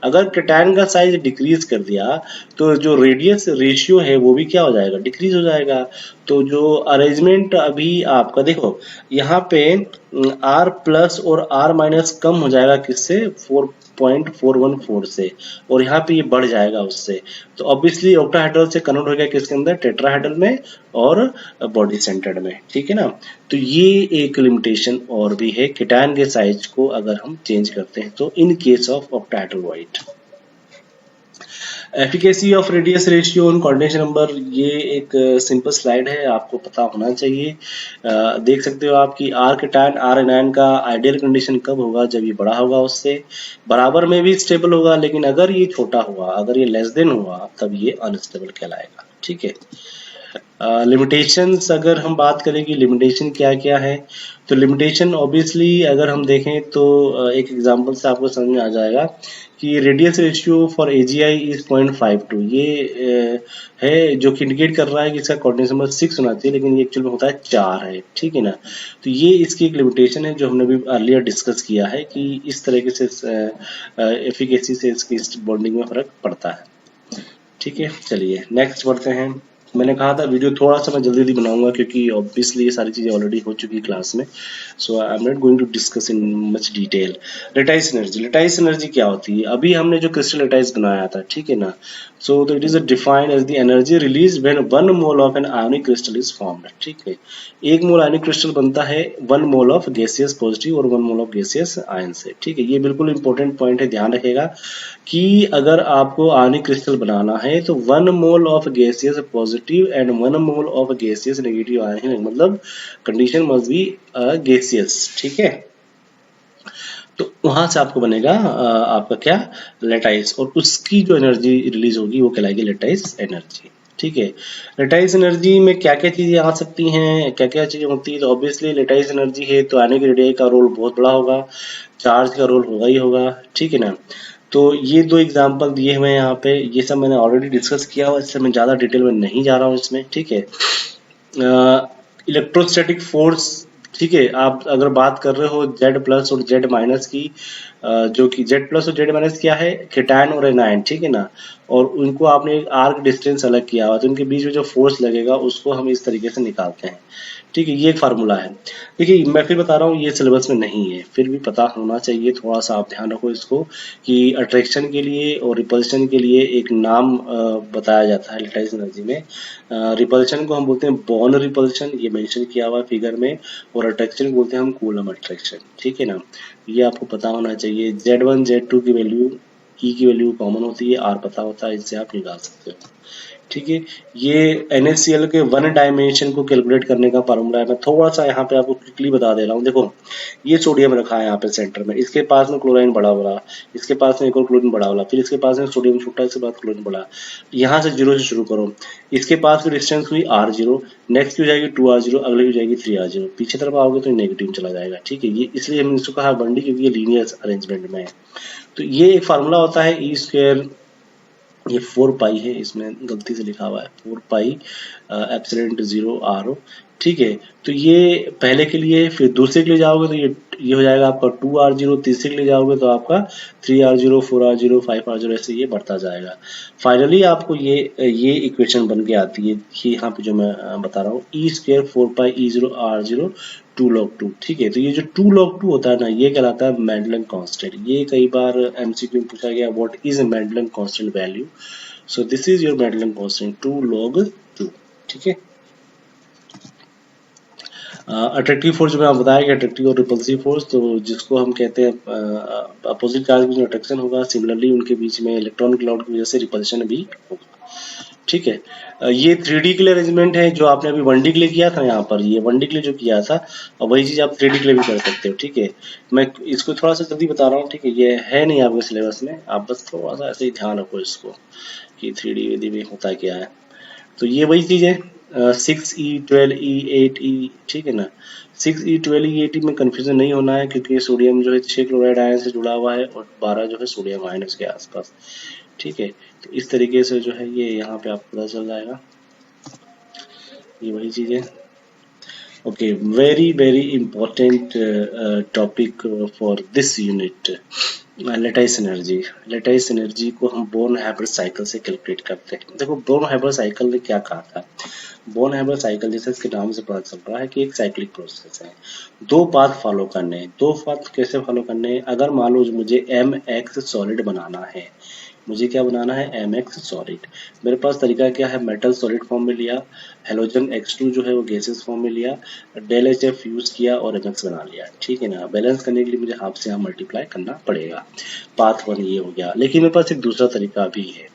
अगर केटायन का साइज डिक्रीज कर दिया तो जो रेडियस रेशियो है वो भी क्या हो जाएगा, डिक्रीज हो जाएगा। तो जो अरेंजमेंट अभी आपका देखो यहाँ पे R प्लस और R माइनस कम हो जाएगा किससे, 4.414 से, और यहाँ पे ये बढ़ जाएगा उससे। तो ऑब्वियसली ऑक्टाहेड्रल से कन्वर्ट हो गया किसके अंदर, टेट्राहेड्रल में और बॉडी सेंटर्ड में, ठीक है ना। तो ये एक लिमिटेशन और भी है केटायन के साइज को अगर हम चेंज करते हैं तो, इन case of octahedral void. Efficacy of radius ratio on coordination number, ये एक सिंपल स्लाइड है, आपको पता होना चाहिए। देख सकते हो आप कि आर केटायन आर एनायन का आइडियल कंडीशन कब होगा, जब ये बड़ा होगा उससे, बराबर में भी स्टेबल होगा, लेकिन अगर ये छोटा हुआ, अगर ये लेस देन हुआ, तब ये अनस्टेबल कहलाएगा, ठीक है। लिमिटेशंस अगर हम बात करें कि लिमिटेशन क्या क्या है, तो लिमिटेशन ऑब्वियसली अगर हम देखें तो एक एग्जांपल से आपको समझ में आ जाएगा कि radius ratio for AGI is 0.52, ये है जो कि इंडिकेट कर रहा है कि इसका कोऑर्डिनेशन नंबर 6 होना चाहिए, लेकिन ये एक्चुअल में होता है 4 है, ठीक है ना। तो ये इसकी एक लिमिटेशन है जो हमने भी अर्लियर डिस्कस किया है कि इस तरीके से एफिकेसी से इसकी बॉन्डिंग में फर्क पड़ता है, ठीक है। चलिए नेक्स्ट बढ़ते हैं। मैंने कहा था वीडियो थोड़ा सा मैं जल्दी बनाऊंगा क्योंकि ऑब्वियसली ये सारी चीज़ें ऑलरेडी हो चुकी है क्लास में, so I am not going to discuss in much detail. Lattice energy, lattice energy क्या होती है, अभी हमने जो क्रिस्टल लेटाइस बनाया था, ठीक है ना, so it is defined as the energy release when 1 mole of an ionic crystal is formed, ठीक है। 1 मोल आयोनिक क्रिस्टल बनता है 1 मोल ऑफ गैसियस पॉजिटिव और 1 मोल ऑफ गैसियस आयन से, ठीक है। ये बिल्कुल इंपॉर्टेंट पॉइंट है, ध्यान रखेगा कि अगर आपको आयोनिक क्रिस्टल बनाना है तो 1 mole of gaseous positive and 1 mole of gaseous negative ion, मतलब कंडीशन मस्ट बी गैसियस, ठीक है। तो वहां से आपको बनेगा आपका क्या, लेटाइस, और उसकी जो एनर्जी रिलीज होगी वो कहलाएगी लेटाइस एनर्जी, ठीक है। लेटाइस एनर्जी में क्या क्या चीजें आ सकती हैं, क्या क्या चीजें होती है, तो ऑब्वियसली लेटाइस एनर्जी है तो आयोनिक रेडियाई का रोल बहुत बड़ा होगा, चार्ज का रोल होगा ही होगा, ठीक है ना। तो ये 2 एग्जांपल दिए हुए हैं यहाँ पे, ये सब मैंने ऑलरेडी डिस्कस किया हुआ, इससे मैं ज़्यादा डिटेल में नहीं जा रहा हूँ इसमें, ठीक है। इलेक्ट्रोस्टैटिक फोर्स, ठीक है, आप अगर बात कर रहे हो Z प्लस और Z माइनस की, जो कि Z प्लस और Z माइनस क्या है, केटायन और एनायन, ठीक है ना, और उनको आपने एक आर्क डिस्टेंस अलग किया हुआ, तो उनके बीच में जो फोर्स लगेगा उसको हम इस तरीके से निकालते हैं, ठीक है। ये एक फार्मूला है, देखिए मैं फिर बता रहा हूँ ये सिलेबस में नहीं है, फिर भी पता होना चाहिए, थोड़ा सा आप ध्यान रखो इसको कि अट्रैक्शन के लिए और रिपल्शन के लिए एक नाम बताया जाता है लेटाइस एनर्जी में। रिपल्शन को हम बोलते हैं बॉर्न रिपल्शन, ये मेंशन किया हुआ है फिगर में, और अट्रैक्शन को बोलते हैं हम कूलम अट्रैक्शन, ठीक है ना। ये आपको पता होना चाहिए। Z1 Z2 की वैल्यू, E की वैल्यू कॉमन होती है, R पता होता है, इससे आप निकाल सकते हो, ठीक है। ये NaCl के 1 डायमेंशन को कैलकुलेट करने का फार्मूला है, मैं थोड़ा सा यहाँ पे आपको क्विकली बता दे रहा हूँ। देखो ये सोडियम रखा है यहाँ पे सेंटर में, इसके पास में क्लोराइन बड़ा वाला, इसके पास में एक और क्लोरीन बड़ा वाला, फिर इसके पास में सोडियम छोटा, इसके बाद क्लोरीन बड़ा, यहाँ से 0 से शुरू करो, इसके पास की डिस्टेंस हुई R0, नेक्स्ट की हो जाएगी 2R0, अगले की हो जाएगी 3R0, पीछे तरफ आओगे तो नेगेटिव चला जाएगा, ठीक है। ये इसलिए हमने इसको कहा बंडी क्योंकि ये लीनियर अरेंजमेंट में है। तो ये एक फार्मूला होता है E स्क्वायर, ये 4 पाई है, इसमें गलती से लिखा हुआ है 4 पाई एप्सिलॉन 0 R ठीक है। तो ये पहले के लिए, फिर दूसरे के लिए जाओगे तो ये हो जाएगा आपका 2R0, तीसरे के लिए जाओगे तो आपका 3R0, 4R0, 5R0, ऐसे ये बढ़ता जाएगा। फाइनली आपको ये इक्वेशन बन के आती है, ये यहाँ पे जो मैं बता रहा हूँ, E² 4πe0R0 2 log 2। ठीक है, तो ये जो 2 log 2 होता है ना, ये कहलाता है मेंडलन कांस्टेंट। ये कई बार MCQ में पूछा गया, what is Madelung constant value. So this is your Madelung constant 2 log 2। ठीक है। अट्रैक्टिव फोर्स जो मैं आपको बताया कि अट्रैक्टिव और रिपल्सिव फोर्स, तो जिसको हम कहते हैं अपोजिट चार्ज में जो अट्रैक्शन होगा, सिमिलरली उनके बीच में इलेक्ट्रॉन क्लाउड की वजह से रिपल्शन भी होगा। ठीक है। ये 3D के लिए अरेंजमेंट है जो आपने अभी 1D के लिए किया था। यहाँ पर ये 1D के लिए जो किया था, और वही चीज आप 3D के लिए भी कर सकते हो। ठीक है, मैं इसको थोड़ा सा जल्दी बता रहा हूँ। ठीक है, ये है नहीं आपके सिलेबस में, आप बस थोड़ा सा ऐसे ही ध्यान रखो इसको कि 3D में होता क्या है। तो ये वही चीज है, 6E 12E 8E। ठीक है ना, 6E 12E 8E में कंफ्यूजन नहीं होना है, क्योंकि सोडियम जो है 6 क्लोराइड आयन से जुड़ा हुआ है और 12 जो है सोडियम आयन उसके आसपास। ठीक है, तो इस तरीके से जो है ये यहाँ पे आपको पता चल जाएगा, ये वही चीज है। Okay, very very important topic for this unit, lattice energy. Lattice energy को हम बोर्न हैबर साइकिल से कैलकुलेट करते हैं। देखो, बोर्न हैबर साइकिल ने क्या कहा था, बोर्न हैबर साइकिल जैसे इसके नाम से पता चल रहा है कि एक साइक्लिक प्रोसेस है, दो पाथ फॉलो करने हैं। दो पाथ कैसे फॉलो करने हैं, अगर मान लो मुझे MX सॉलिड बनाना है, मुझे क्या बनाना है, MX सॉलिड। मेरे पास तरीका क्या है, मेटल सॉलिड फॉर्म में लिया, हेलोजन X2 जो है वो गैसेस फॉर्म में लिया, डेल HF यूज किया और MX बना लिया। ठीक है ना, बैलेंस करने के लिए मुझे हाफ से यहाँ मल्टीप्लाई करना पड़ेगा। पाथ 1 ये हो गया। लेकिन मेरे पास एक दूसरा तरीका भी है।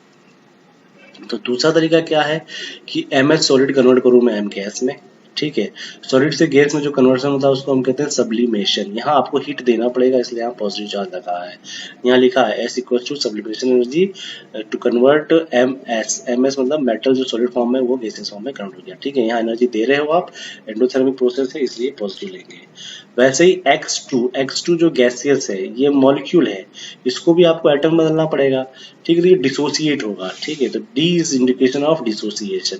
तो दूसरा तरीका क्या है कि MH सॉलिड कन्वर्ट करूँ मैं M गैस में। ठीक है, सॉलिड से गैस में जो कन्वर्सन होता है उसको हम कहते हैं सब्लिमेशन। यहाँ आपको हीट देना पड़ेगा, इसलिए यहाँ पॉजिटिव चार्ज लगा है। यहाँ लिखा है S equal to sublimation energy to convert MS मतलब मेटल जो सॉलिड फॉर्म में वो गैसेस फॉर्म में कन्वर्ट हो गया। ठीक है, यहाँ एनर्जी दे रहे हो आप, एंडोथर्मिक प्रोसेस है इसलिए पॉजिटिव लेंगे। वैसे ही X2 जो गैसियस है, ये मॉलिक्यूल है, इसको भी आपको एटम बदलना पड़ेगा। ठीक है, तो ये डिसोसिएट होगा। ठीक है, तो D is indication of dissociation,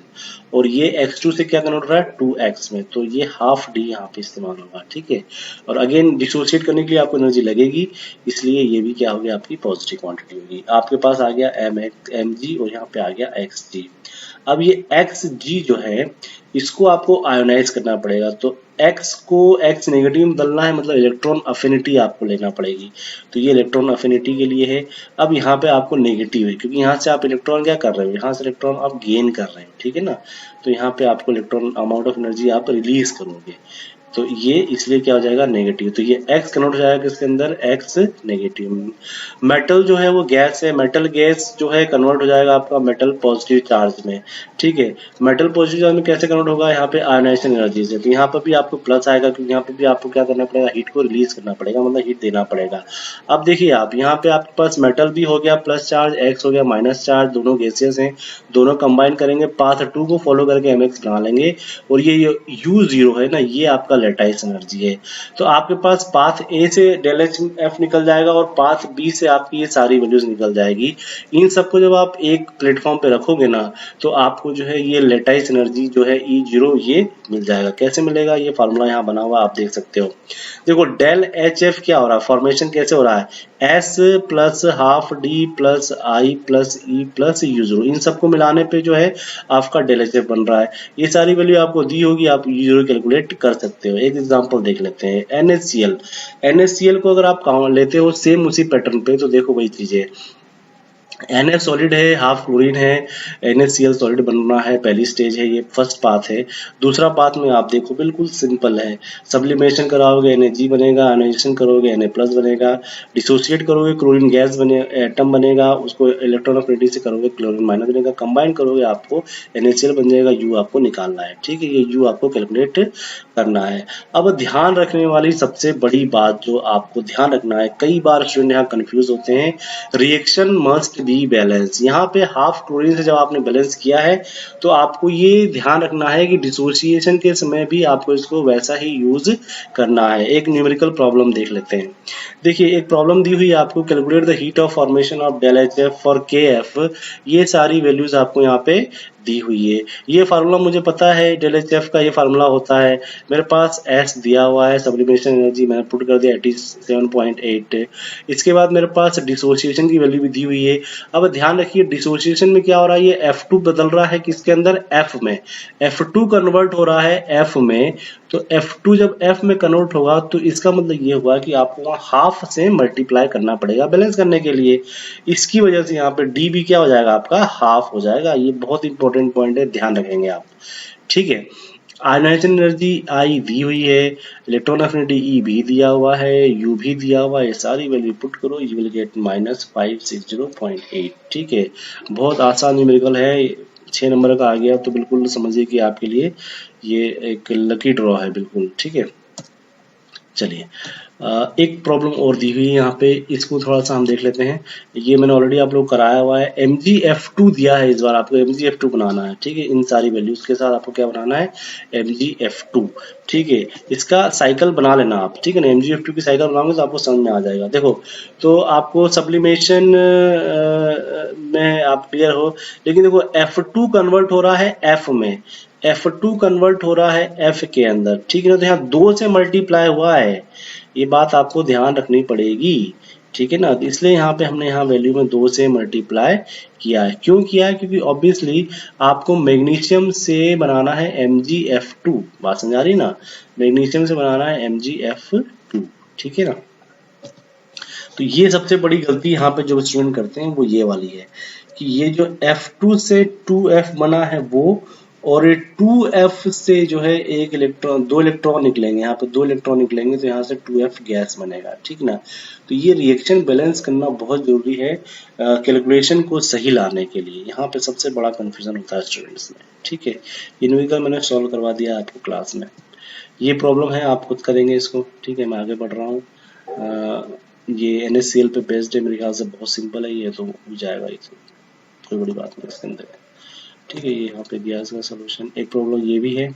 और ये X2 से क्या कन्वर्ट हो रहा है 2X में, तो ये हाफ D यहाँ पे इस्तेमाल होगा। ठीक है, और अगेन डिसोसिएट करने के लिए आपको एनर्जी लगेगी, इसलिए ये भी क्या हो गया, आपकी पॉजिटिव क्वांटिटी होगी। आपके पास आ गया Mg और यहाँ पे आ गया Xg। अब ये Xg जो है इसको आपको आयोनाइज करना पड़ेगा, तो X को X नेगेटिव में बदलना है, मतलब इलेक्ट्रॉन अफिनिटी आपको लेना पड़ेगी। तो ये इलेक्ट्रॉन अफिनिटी के लिए है। अब यहाँ पे आपको नेगेटिव है, क्योंकि यहाँ से आप इलेक्ट्रॉन क्या कर रहे हो, यहाँ से इलेक्ट्रॉन आप गेन कर रहे हो। ठीक है ना, तो यहाँ पे आपको इलेक्ट्रॉन अमाउंट ऑफ एनर्जी आप रिलीज करोगे, तो ये इसलिए क्या हो जाएगा, नेगेटिव। तो ये X कन्वर्ट हो जाएगा किसके अंदर, X नेगेटिव। मेटल जो है वो गैस है, मेटल गैस जो है कन्वर्ट हो जाएगा आपका मेटल पॉजिटिव चार्ज में। ठीक है, मेटल पॉजिटिव चार्ज में कैसे कन्वर्ट होगा, यहाँ पे आयोनाइजेशन एनर्जी से। तो यहाँ पर भी आपको प्लस आएगा, क्योंकि यहाँ पे भी आपको क्या करना पड़ेगा, हीट को रिलीज करना पड़ेगा, मतलब हीट देना पड़ेगा। अब देखिए आप, यहाँ पे आपके पास मेटल भी हो गया प्लस चार्ज, X हो गया माइनस चार्ज, दोनों गैसेस हैं, दोनों कंबाइन करेंगे, पाथ 2 को फॉलो करके MX बना लेंगे, और ये U0 है ना, ये आपका लेटाइस एनर्जी है। तो आपके पास पाथ A से डेल HF निकल जाएगा और पाथ B से आपकी ये सारी वैल्यूज निकल जाएगी। इन सबको जब आप एक प्लेटफॉर्म पे रखोगे ना, तो आपको जो है ये लेटाइस एनर्जी जो है E0 ये मिल जाएगा। कैसे मिलेगा, ये फार्मूला यहाँ बना हुआ आप देख सकते हो। देखो डेल HF क्या हो रहा है, फॉर्मेशन कैसे हो रहा है, S plus half D plus I plus E plus U0, इन सबको मिलाने पे जो है आपका डेल HF बन रहा है। ये सारी वैल्यू आपको दी होगी, आप U0 कैलकुलेट कर सकते हो। एक एग्जांपल देख लेते हैं, NaCl को अगर आप लेते हो सेम उसी पैटर्न पे, तो देखो वही चीजें, NF सॉलिड है, हाफ क्लोरीन है, NaCl सॉलिड बनना है, पहली स्टेज है, ये फर्स्ट पाथ है। दूसरा पाथ में आप देखो बिल्कुल सिंपल है, सब्लिमेशन कराओगे Nag बनेगा, आयोनाइजेशन करोगे Na प्लस बनेगा, डिसोसिएट करोगे क्लोरीन गैस बने, एटम बनेगा, उसको इलेक्ट्रॉन अफिनिटी से करोगे क्लोरीन माइनस बनेगा, कंबाइन करोगे आपको NaCl बन जाएगा, U आपको निकालना है। ठीक है, ये U आपको कैलकुलेट करना है। अब ध्यान रखने वाली सबसे बड़ी बात जो आपको ध्यान रखना है, कई बार स्टूडेंट यहाँ कंफ्यूज होते हैं, रिएक्शन मस्ट बी बैलेंस। यहाँ पे हाफ क्लोरीन से जब आपने बैलेंस किया है, तो आपको ये ध्यान रखना है कि डिसोसिएशन के समय भी आपको इसको वैसा ही यूज करना है। एक न्यूमेरिकल प्रॉब्लम देख लेते हैं। देखिए, एक प्रॉब्लम दी हुई है आपको, calculate the heat of formation of del HF for KF। ये सारी वैल्यूज आपको यहाँ पे दी हुई है। ये फार्मूला मुझे पता है, डेल एच एफ का ये फार्मूला होता है। मेरे पास एस दिया हुआ है, सब्लिमेशन एनर्जी मैंने पुट कर दिया 87.8। इसके बाद मेरे पास डिसोसिएशन की वैल्यू भी दी हुई है। अब ध्यान रखिए डिसोसिएशन में क्या हो रहा है, ये F2 बदल रहा है किसके अंदर, F में। F2 कन्वर्ट हो रहा है F में, तो F2 जब F में कन्वर्ट होगा तो इसका मतलब ये हुआ कि आपको वहाँ हाफ से मल्टीप्लाई करना पड़ेगा बैलेंस करने के लिए। इसकी वजह से यहाँ पे डी भी क्या हो जाएगा, आपका हाफ हो जाएगा। ये बहुत इंपॉर्टेंट पॉइंट है, ध्यान रखेंगे आप, ठीक है। आयनाइजेशन एनर्जी आई दी हुई है, इलेक्ट्रॉन एफिनिटी ई भी दिया हुआ है, यू भी दिया हुआ है। सारी वैल्यू पुट करो, यू विल गेट -560.8। ठीक है, बहुत आसान न्यूमेरिकल है, 6 नंबर का आ गया तो बिल्कुल समझिए कि आपके लिए ये एक लकी ड्रॉ है बिल्कुल, ठीक है। चलिए एक प्रॉब्लम और दी हुई है यहाँ पे, इसको थोड़ा सा हम देख लेते हैं। ये मैंने ऑलरेडी आप लोग कराया हुआ है। MgF2 दिया है, इस बार आपको MgF2 बनाना है, ठीक है। इन सारी वैल्यूज के साथ आपको क्या बनाना है, MgF2, ठीक है। इसका साइकिल बना लेना आप, ठीक है ना। MgF2 की साइकिल बनाओगे तो आपको समझ में आ जाएगा। देखो तो आपको सब्लिमेशन में आप क्लियर हो, लेकिन देखो F2 कन्वर्ट हो रहा है F में, F2 कन्वर्ट हो रहा है F के अंदर, ठीक है ना। तो यहाँ 2 से मल्टीप्लाई हुआ है, ये बात आपको ध्यान रखनी पड़ेगी, ठीक है ना। इसलिए यहाँ पे हमने यहाँ वैल्यू में 2 से मल्टीप्लाई किया है। क्यों किया है, क्योंकि ऑब्वियसली आपको मैग्नीशियम से बनाना है MgF2, बात समझ आ रही ना, मैग्नीशियम से बनाना है MgF2, ठीक है ना। तो ये सबसे बड़ी गलती यहाँ पे जो स्टूडेंट करते हैं वो ये वाली है कि ये जो F2 से 2F बना है वो, और ये 2F से जो है एक इलेक्ट्रॉन, 2 इलेक्ट्रॉन निकलेंगे, यहाँ पे 2 इलेक्ट्रॉन निकलेंगे तो यहाँ से 2F गैस बनेगा, ठीक ना। तो ये रिएक्शन बैलेंस करना बहुत जरूरी है कैलकुलेशन को सही लाने के लिए। यहाँ पे सबसे बड़ा कंफ्यूजन होता है स्टूडेंट्स में, ठीक है। ये न्यूमेरिकल मैंने सॉल्व करवा दिया आपको क्लास में। ये प्रॉब्लम है, आप खुद करेंगे इसको, ठीक है। मैं आगे बढ़ रहा हूँ। ये NaCl पे बेस्ड है, मेरे ख्याल से बहुत सिंपल है ये, तो हो जाएगा, ये कोई बड़ी बात नहीं इसके अंदर, ठीक है। ये यहाँ पे दिया है इसका सोल्यूशन। एक प्रॉब्लम ये भी है,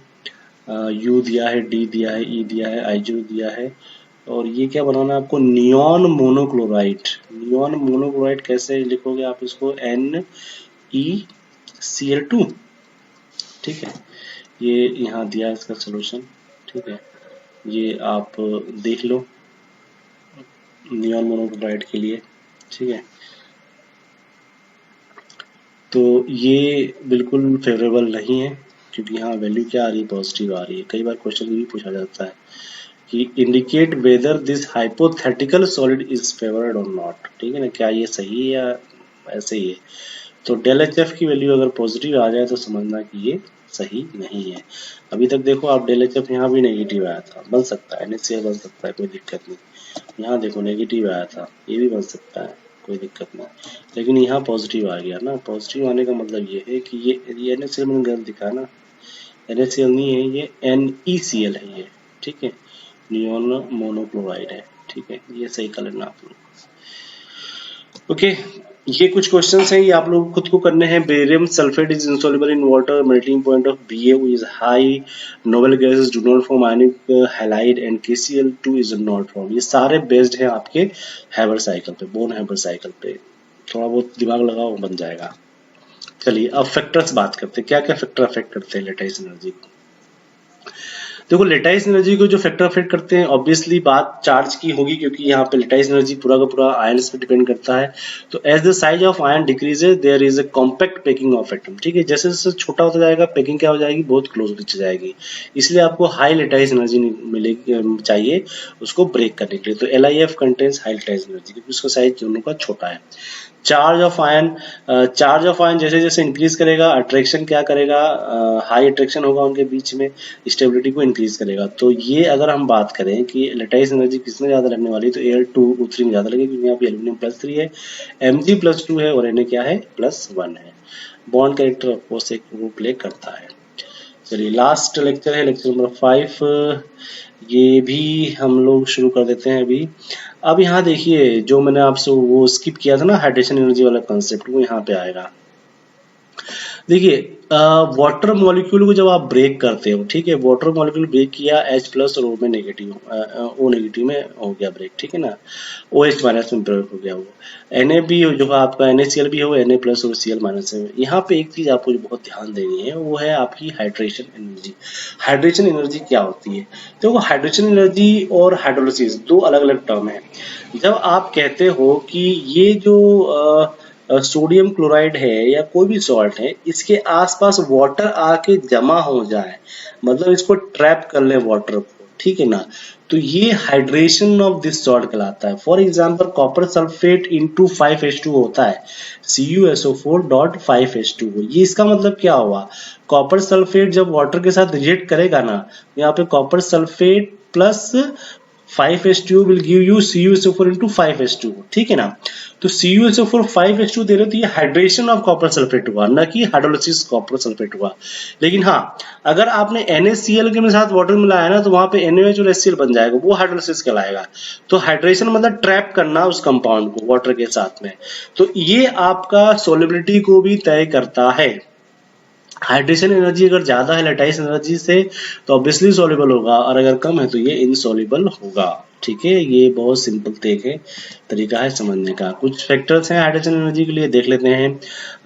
U दिया है, D दिया है, E दिया है, I0 दिया है, और ये क्या बनाना है आपको, नियॉन मोनोक्लोराइड। नियॉन मोनोक्लोराइड कैसे लिखोगे आप इसको, NeCl2, ठीक है। ये यहाँ दिया है इसका सोल्यूशन, ठीक है। ये आप देख लो नियॉन मोनोक्लोराइड के लिए, ठीक है। तो ये बिल्कुल फेवरेबल नहीं है, क्योंकि यहाँ वैल्यू क्या आ रही है, पॉजिटिव आ रही है। कई बार क्वेश्चन भी पूछा जाता है कि indicate whether this hypothetical solid is favoured और नॉट, ठीक है ना, क्या ये सही है या ऐसे ही है। तो डेल एच एफ की वैल्यू अगर पॉजिटिव आ जाए तो समझना कि ये सही नहीं है। अभी तक देखो आप, डेल एच एफ यहाँ भी नेगेटिव आया था, बन सकता है, NaCl बन सकता है, कोई दिक्कत नहीं। यहाँ देखो नेगेटिव आया था, ये भी बन सकता है, कोई दिक्कत नहीं। लेकिन यहाँ पॉजिटिव आ गया ना, पॉजिटिव आने का मतलब ये है कि ये NaCl मैंने गलत दिखा ना, NaCl नहीं है, ये NeCl है ये, ठीक है। नियॉन मोनोक्लोराइड है, ठीक है। ये सही कर लेना आप लोग, ओके। ये कुछ क्वेश्चंस हैं, ये आप लोग खुद को करने हैं। Barium sulphate is insoluble in water, melting point of BaO is high, noble gases do not form ionic halide and KCl2 is not formed। ये सारे बेस्ड हैं आपके हैबर साइकिल पे, बोन हैबर साइकिल पे। थोड़ा बहुत दिमाग लगाओ, बन जाएगा। चलिए अब फैक्टर्स बात करते हैं, क्या क्या फैक्टर अफेक्ट करते हैं लेटाइस एनर्जी को। देखो लेटाइस एनर्जी को जो फैक्टर अफेक्ट करते हैं, ऑब्वियसली बात चार्ज की होगी, क्योंकि यहाँ पे लेटाइस एनर्जी पूरा का पूरा आयंस पे डिपेंड करता है। तो as the size of ion decreases there is a compact packing of atom, ठीक है। जैसे जैसे छोटा होता जाएगा पैकिंग क्या हो जाएगी, बहुत क्लोज होती जाएगी। इसलिए आपको हाई लेटाइस एनर्जी मिलेगी, चाहिए उसको ब्रेक करने के लिए। तो LiF contains high lattice energy, क्योंकि उसका साइज दोनों का छोटा है। Charge of ion, charge of ion जैसे जैसे इंक्रीज करेगा, अट्रैक्शन क्या करेगा, हाई अट्रैक्शन होगा उनके बीच में, स्टेबिलिटी को इंक्रीज करेगा। तो ये अगर हम बात करें कि लेटाइस एनर्जी किसमें ज्यादा लगने वाली है, तो Al2O3 में ज्यादा लगेगी, क्योंकि यहाँ पे एल्यूमिनियम +3 है, Mg+2 है और Na क्या है, +1 है। बॉन्ड कैरेक्टर ऑफकोर्स एक रोल प्ले करता है। चलिए लास्ट लेक्चर है, लेक्चर नंबर 5, ये भी हम लोग शुरू कर देते हैं अभी। अब यहाँ देखिए, जो मैंने आपसे वो स्किप किया था ना, हाइड्रेशन एनर्जी वाला कॉन्सेप्ट, वो यहाँ पे आएगा। देखिए वाटर मॉलिक्यूल को जब आप ब्रेक करते हो, ठीक है, वाटर मॉलिक्यूल ब्रेक किया H प्लस और O में नेगेटिव, O नेगेटिव में हो गया ब्रेक, ठीक है ना, OH माइनस में ब्रेक हो गया वो। Na भी जो आपका NaCl भी हो, Na प्लस और Cl माइनस है। यहाँ पे एक चीज आपको जो बहुत ध्यान देनी है वो है आपकी हाइड्रेशन एनर्जी। हाइड्रेशन एनर्जी क्या होती है? देखो हाइड्रेशन एनर्जी और हाइड्रोलिसिस दो अलग अलग टर्म है। जब आप कहते हो कि ये जो सोडियम क्लोराइड है या कोई भी सॉल्ट है, इसके आसपास वाटर आके जमा हो जाए, मतलब इसको ट्रैप कर ले वाटर को, ठीक है ना, तो ये हाइड्रेशन ऑफ दिस सॉल्ट कहलाता है। For example copper sulphate into 5H2 होता है, CuSO4.5H2O। ये इसका मतलब क्या हुआ? कॉपर सल्फेट जब वाटर के साथ रिएक्ट करेगा ना, यहाँ पे copper sulphate plus 5H2O will give you CuSO4 into 5H2O, ठीक है ना। तो CuSO4 5H2 दे रहे हो तो ये हाइड्रेशन ऑफ कॉपर सल्फेट हुआ, ना कि हाइड्रोलिसिस कॉपर सल्फेट हुआ। लेकिन हाँ, अगर आपने NaCl के साथ वाटर मिलाया ना तो वहां पे NaOH और HCl बन जाएगा, वो हाइड्रोलिसिस कहलाएगा। तो हाइड्रेशन मतलब ट्रैप करना उस कंपाउंड को वाटर के साथ में। तो ये आपका सोलिबिलिटी को भी तय करता है। हाइड्रेशन एनर्जी अगर ज्यादा है लेटाइस एनर्जी से तो ऑब्वियसली सॉल्युबल होगा, और अगर कम है तो ये इनसॉल्युबल होगा, ठीक है। ये बहुत सिंपल तरीका है समझने का। कुछ फैक्टर्स हैं हाइड्रोजन एनर्जी के लिए, देख लेते हैं।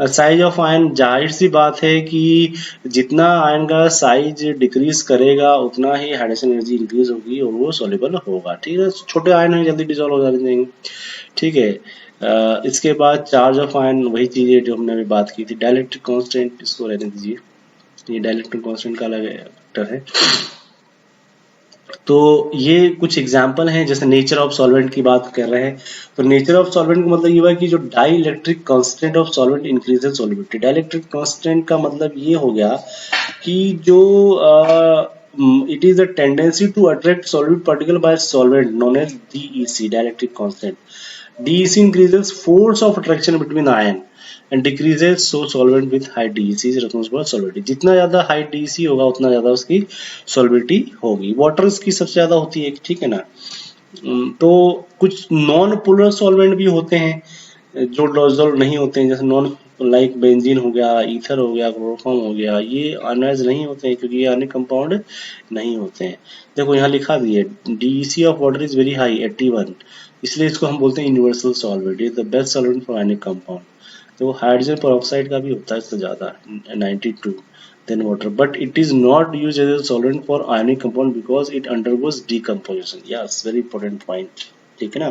साइज ऑफ आयन, जाहिर सी बात है कि जितना आयन का साइज डिक्रीज करेगा उतना ही हाइड्रोजन एनर्जी इंक्रीज होगी और वो सॉल्युबल होगा, ठीक है। छोटे आयन है जल्दी डिसॉल्व हो जाएंगे, ठीक है। इसके बाद चार्ज ऑफ आयन, वही चीजें जो हमने अभी बात की थी। डाइलेक्ट्रिक कांस्टेंट, इसको रहने दीजिए, ये डाइलेक्ट्रिक कांस्टेंट का अलग फैक्टर है। तो ये कुछ एग्जांपल हैं, जैसे नेचर ऑफ सॉल्वेंट की बात कर रहे हैं, तो नेचर ऑफ सॉल्वेंट का मतलब ये हुआ कि जो dielectric constant of solvent increases solubility. Dielectric constant का मतलब ये हो गया कि जो it is a tendency to attract solute particle by solvent known as DEC, dielectric constant. DEC increases force of attraction between ion and decreases so solvent with high DEC is responsible for solubility। जितना ज्यादा high DEC होगा उतना ज्यादा उसकी solubility होगी। Water की सबसे ज्यादा होती है, ठीक है ना। तो कुछ नॉन पोलर सॉल्वेंट भी होते हैं जो डिसॉल्व नहीं होते हैं, जैसे नॉन लाइक बेंजीन हो गया, ईथर हो गया, क्लोरोफॉर्म हो गया, ये आयनाइज नहीं होते हैं क्योंकि ये आयनिक कंपाउंड नहीं होते हैं। देखो यहाँ लिखा भी है DEC of water is very high 81, इसलिए इसको हम बोलते हैं universal solvent, is the best solvent for ionic compound. तो हाइड्रोजन पेरोक्साइड का भी होता है इससे ज्यादा 92 than water, but it is not used as a solvent for ionic compound because it undergoes decomposition. Yes, very important point, ठीक है ना।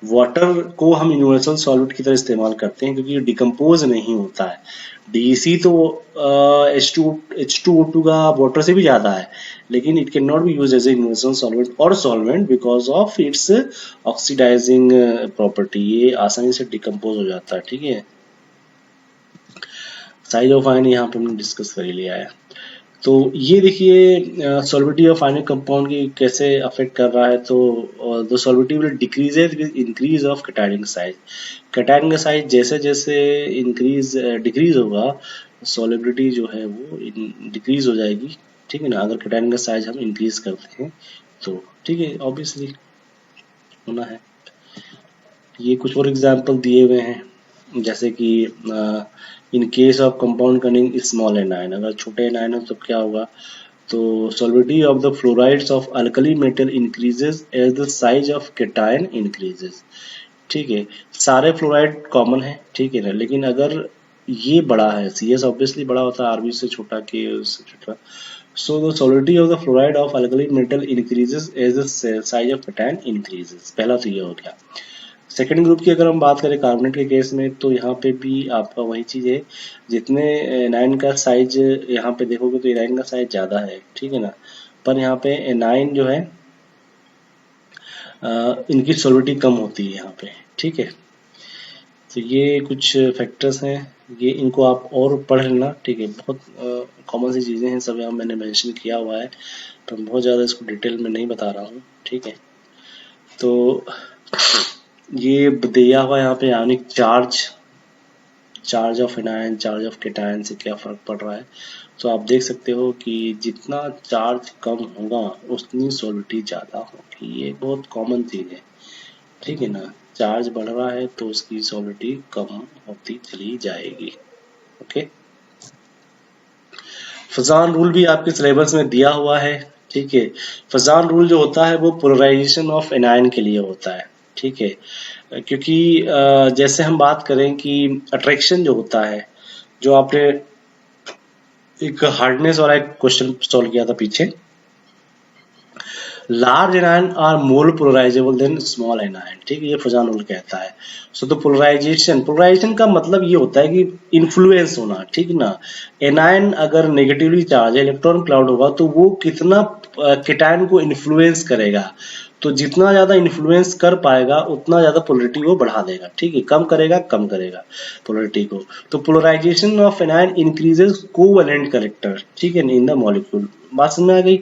वाटर को हम यूनिवर्सल सॉल्वेंट की तरह इस्तेमाल करते हैं क्योंकि ये डिकम्पोज नहीं होता है। DEC तो H2O2 का वाटर से भी ज्यादा है, लेकिन it can not be use as a universal solvent और solvent because of its oxidizing property, ये आसानी से डिकम्पोज हो जाता है, ठीक है। साइज ऑफ आयन यहाँ पे हमने डिस्कस कर ही लिया है। तो ये देखिए सॉल्विटी ऑफ आयनिक कंपाउंड की कैसे अफेक्ट कर रहा है। तो the solubility will decreases with increase of cation size. Cation का साइज जैसे जैसे डिक्रीज होगा, सॉलिबिलिटी जो है वो डिक्रीज हो जाएगी, ठीक है ना, अगर कैटायन का साइज हम इंक्रीज करते हैं तो, ठीक है, ऑब्वियसली होना है। ये कुछ और एग्जाम्पल दिए हुए हैं, जैसे कि इन case of compound cunning small anion, अगर छोटे एनायन हो तो क्या होगा, तो solubility of the fluorides of alkali metal increases as the size of cation increases, ठीक है। सारे फ्लोराइड कॉमन है, ठीक है ना, लेकिन अगर ये बड़ा है, CS ऑब्वियसली बड़ा होता है RB से छोटा, K उससे छोटा, so the solubility of the fluoride of alkali metal increases as the size of cation increases। पहला तो ये हो गया। सेकेंड ग्रुप की अगर हम बात करें कार्बोनेट के केस में, तो यहाँ पे भी आपका वही चीज है, जितने एनाइन का साइज यहाँ पे देखोगे तो एनाइन का साइज ज्यादा है, ठीक है ना, पर यहाँ पे एनाइन जो है इनकी सॉल्युबिलिटी कम होती है यहाँ पे, ठीक है। तो ये कुछ फैक्टर्स हैं, ये इनको आप और पढ़ लेना, ठीक है। बहुत कॉमन सी चीजें हैं, सब यहाँ मैंने मेंशन किया हुआ है, तो बहुत ज़्यादा इसको डिटेल में नहीं बता रहा हूँ, ठीक है। तो ये दिया हुआ यहाँ पे आयनिक charge of anion, charge of cation से क्या फर्क पड़ रहा है। तो आप देख सकते हो कि जितना चार्ज कम होगा उतनी सॉल्युबिलिटी ज़्यादा होगी, ये बहुत कॉमन चीज़ है, ठीक है ना। चार्ज बढ़ रहा है तो उसकी सॉल्युबिलिटी कम होती चली जाएगी, ओके। फजान रूल भी आपके सिलेबस में दिया हुआ है, ठीक है। फजान रूल जो होता है वो पोलराइजेशन ऑफ एनायन के लिए होता है, ठीक है। क्योंकि जैसे हम बात करें कि अट्रैक्शन जो होता है, जो आपने एक हार्डनेस वाला एक क्वेश्चन सॉल्व किया था पीछे, large anion are more polarizable than small anion, ठीक है, ये फजान रूल कहता है। सो तो पोलराइजेशन का मतलब ये होता है कि इन्फ्लुएंस होना, ठीक ना। एनायन अगर नेगेटिवली चार्ज है, इलेक्ट्रॉन क्लाउड होगा, तो वो कितना केटायन को इन्फ्लुएंस करेगा, तो जितना ज्यादा इन्फ्लुएंस कर पाएगा उतना ज्यादा पोलरिटी वो बढ़ा देगा, ठीक है। कम करेगा पोलरिटी को। तो polarization of anion increases covalent character, ठीक है, इन द मॉलिक्यूल। बात समझ आ गई।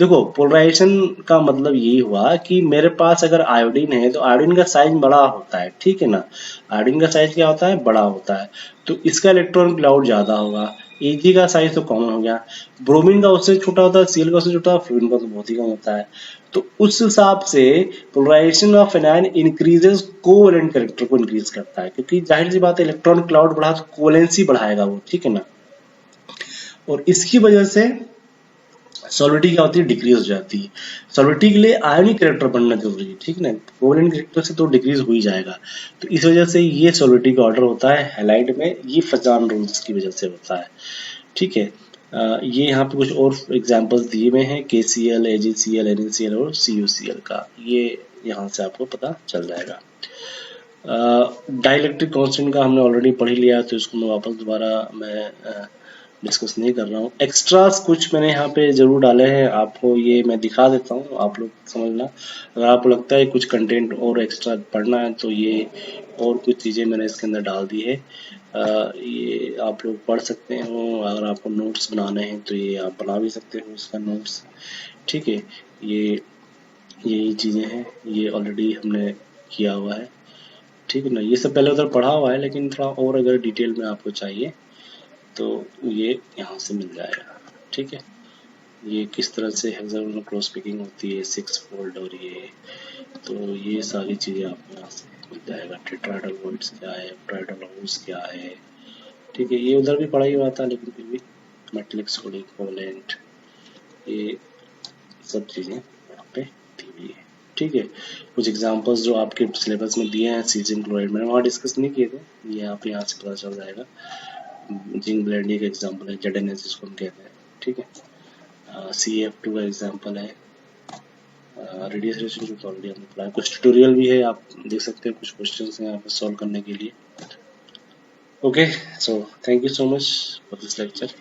देखो पोलराइजेशन का मतलब यही हुआ कि मेरे पास अगर आयोडीन है तो आयोडीन का साइज बड़ा होता है, ठीक है ना। आयोडीन का साइज क्या होता है, बड़ा होता है, तो इसका इलेक्ट्रॉन क्लाउड ज्यादा होगा। Ag का साइज तो कॉमन हो गया, ब्रोमीन का उससे छोटा होता है, Cl का उससे छोटा, फ्लोरीन का तो बहुत ही कम होता है। तो उस हिसाब से polarization of anion increases covalent character को इंक्रीज करता है, क्योंकि जाहिर सी बात है इलेक्ट्रॉन क्लाउड बढ़ा तो कोवैलेंसी बढ़ाएगा वो, ठीक है ना। और इसकी वजह से सॉलिडिटी क्या होती है, डिक्रीज हो जाती है। सॉलिडिटी के लिए आयोनिक कैरेक्टर बनना जरूरी है, ठीक है ना। कोवैलेंट कैरेक्टर से तो डिक्रीज हो ही जाएगा। तो इस वजह से ये सॉलिडिटी का ऑर्डर होता है हैलाइड में, ये फजान रूल्स की वजह से होता है, ठीक है। ये यहाँ पे कुछ और एग्जांपल्स दिए हुए हैं, KCl, AgCl, NaCl और CuCl का, ये यहाँ से आपको पता चल जाएगा। डाइलेक्ट्रिक कांस्टेंट का हमने ऑलरेडी पढ़ ही लिया, तो इसको मैं वापस दोबारा मैं डिस्कस नहीं कर रहा हूँ। एक्स्ट्रास कुछ मैंने यहाँ पे जरूर डाले हैं, आपको ये मैं दिखा देता हूँ, आप लोग समझना। अगर आपको लगता है कुछ कंटेंट और एक्स्ट्रा पढ़ना है तो ये और कुछ चीज़ें मैंने इसके अंदर डाल दी है, ये आप लोग पढ़ सकते हो। अगर आपको नोट्स बनाने हैं तो ये आप बना भी सकते हो इसका नोट्स, ठीक है। ये यही चीज़ें हैं, ये ऑलरेडी हमने किया हुआ है, ठीक है ना। ये सब पहले उधर पढ़ा हुआ है, लेकिन थोड़ा और अगर डिटेल में आपको चाहिए तो ये यहाँ से मिल जाएगा, ठीक है। ये किस तरह से हेक्सागोनल क्रॉस पिकिंग होती है, 6 फोल्ड, और ये तो ये सारी चीज़ें आपको यहाँ से मिल जाएगा। टेट्राहेड्रल वॉइड्स क्या है, ऑक्टाहेड्रल हाउस क्या है, ठीक है। ये उधर भी पढ़ा ही हुआ था, लेकिन फिर भी मेटलिक सोडिक कोवैलेंट, ये सब चीज़ें यहाँ पे दी हुई है, ठीक है। कुछ एग्जांपल्स जो आपके सिलेबस में दिए हैं, सीजियम क्लोराइड मैंने वहाँ डिस्कस नहीं किए थे, ये आप यहाँ से पता चल जाएगा। जिंक ब्लेंड एक एग्जांपल है, ZnS जिसको हम कहते हैं, ठीक है। CF2 का एग्जांपल है। रेडियस रिलेशन जो ऑलरेडी हमने पढ़ा है, कुछ ट्यूटोरियल भी है, आप देख सकते हैं, कुछ क्वेश्चंस हैं यहाँ पे सॉल्व करने के लिए। Okay, so thank you so much for this lecture.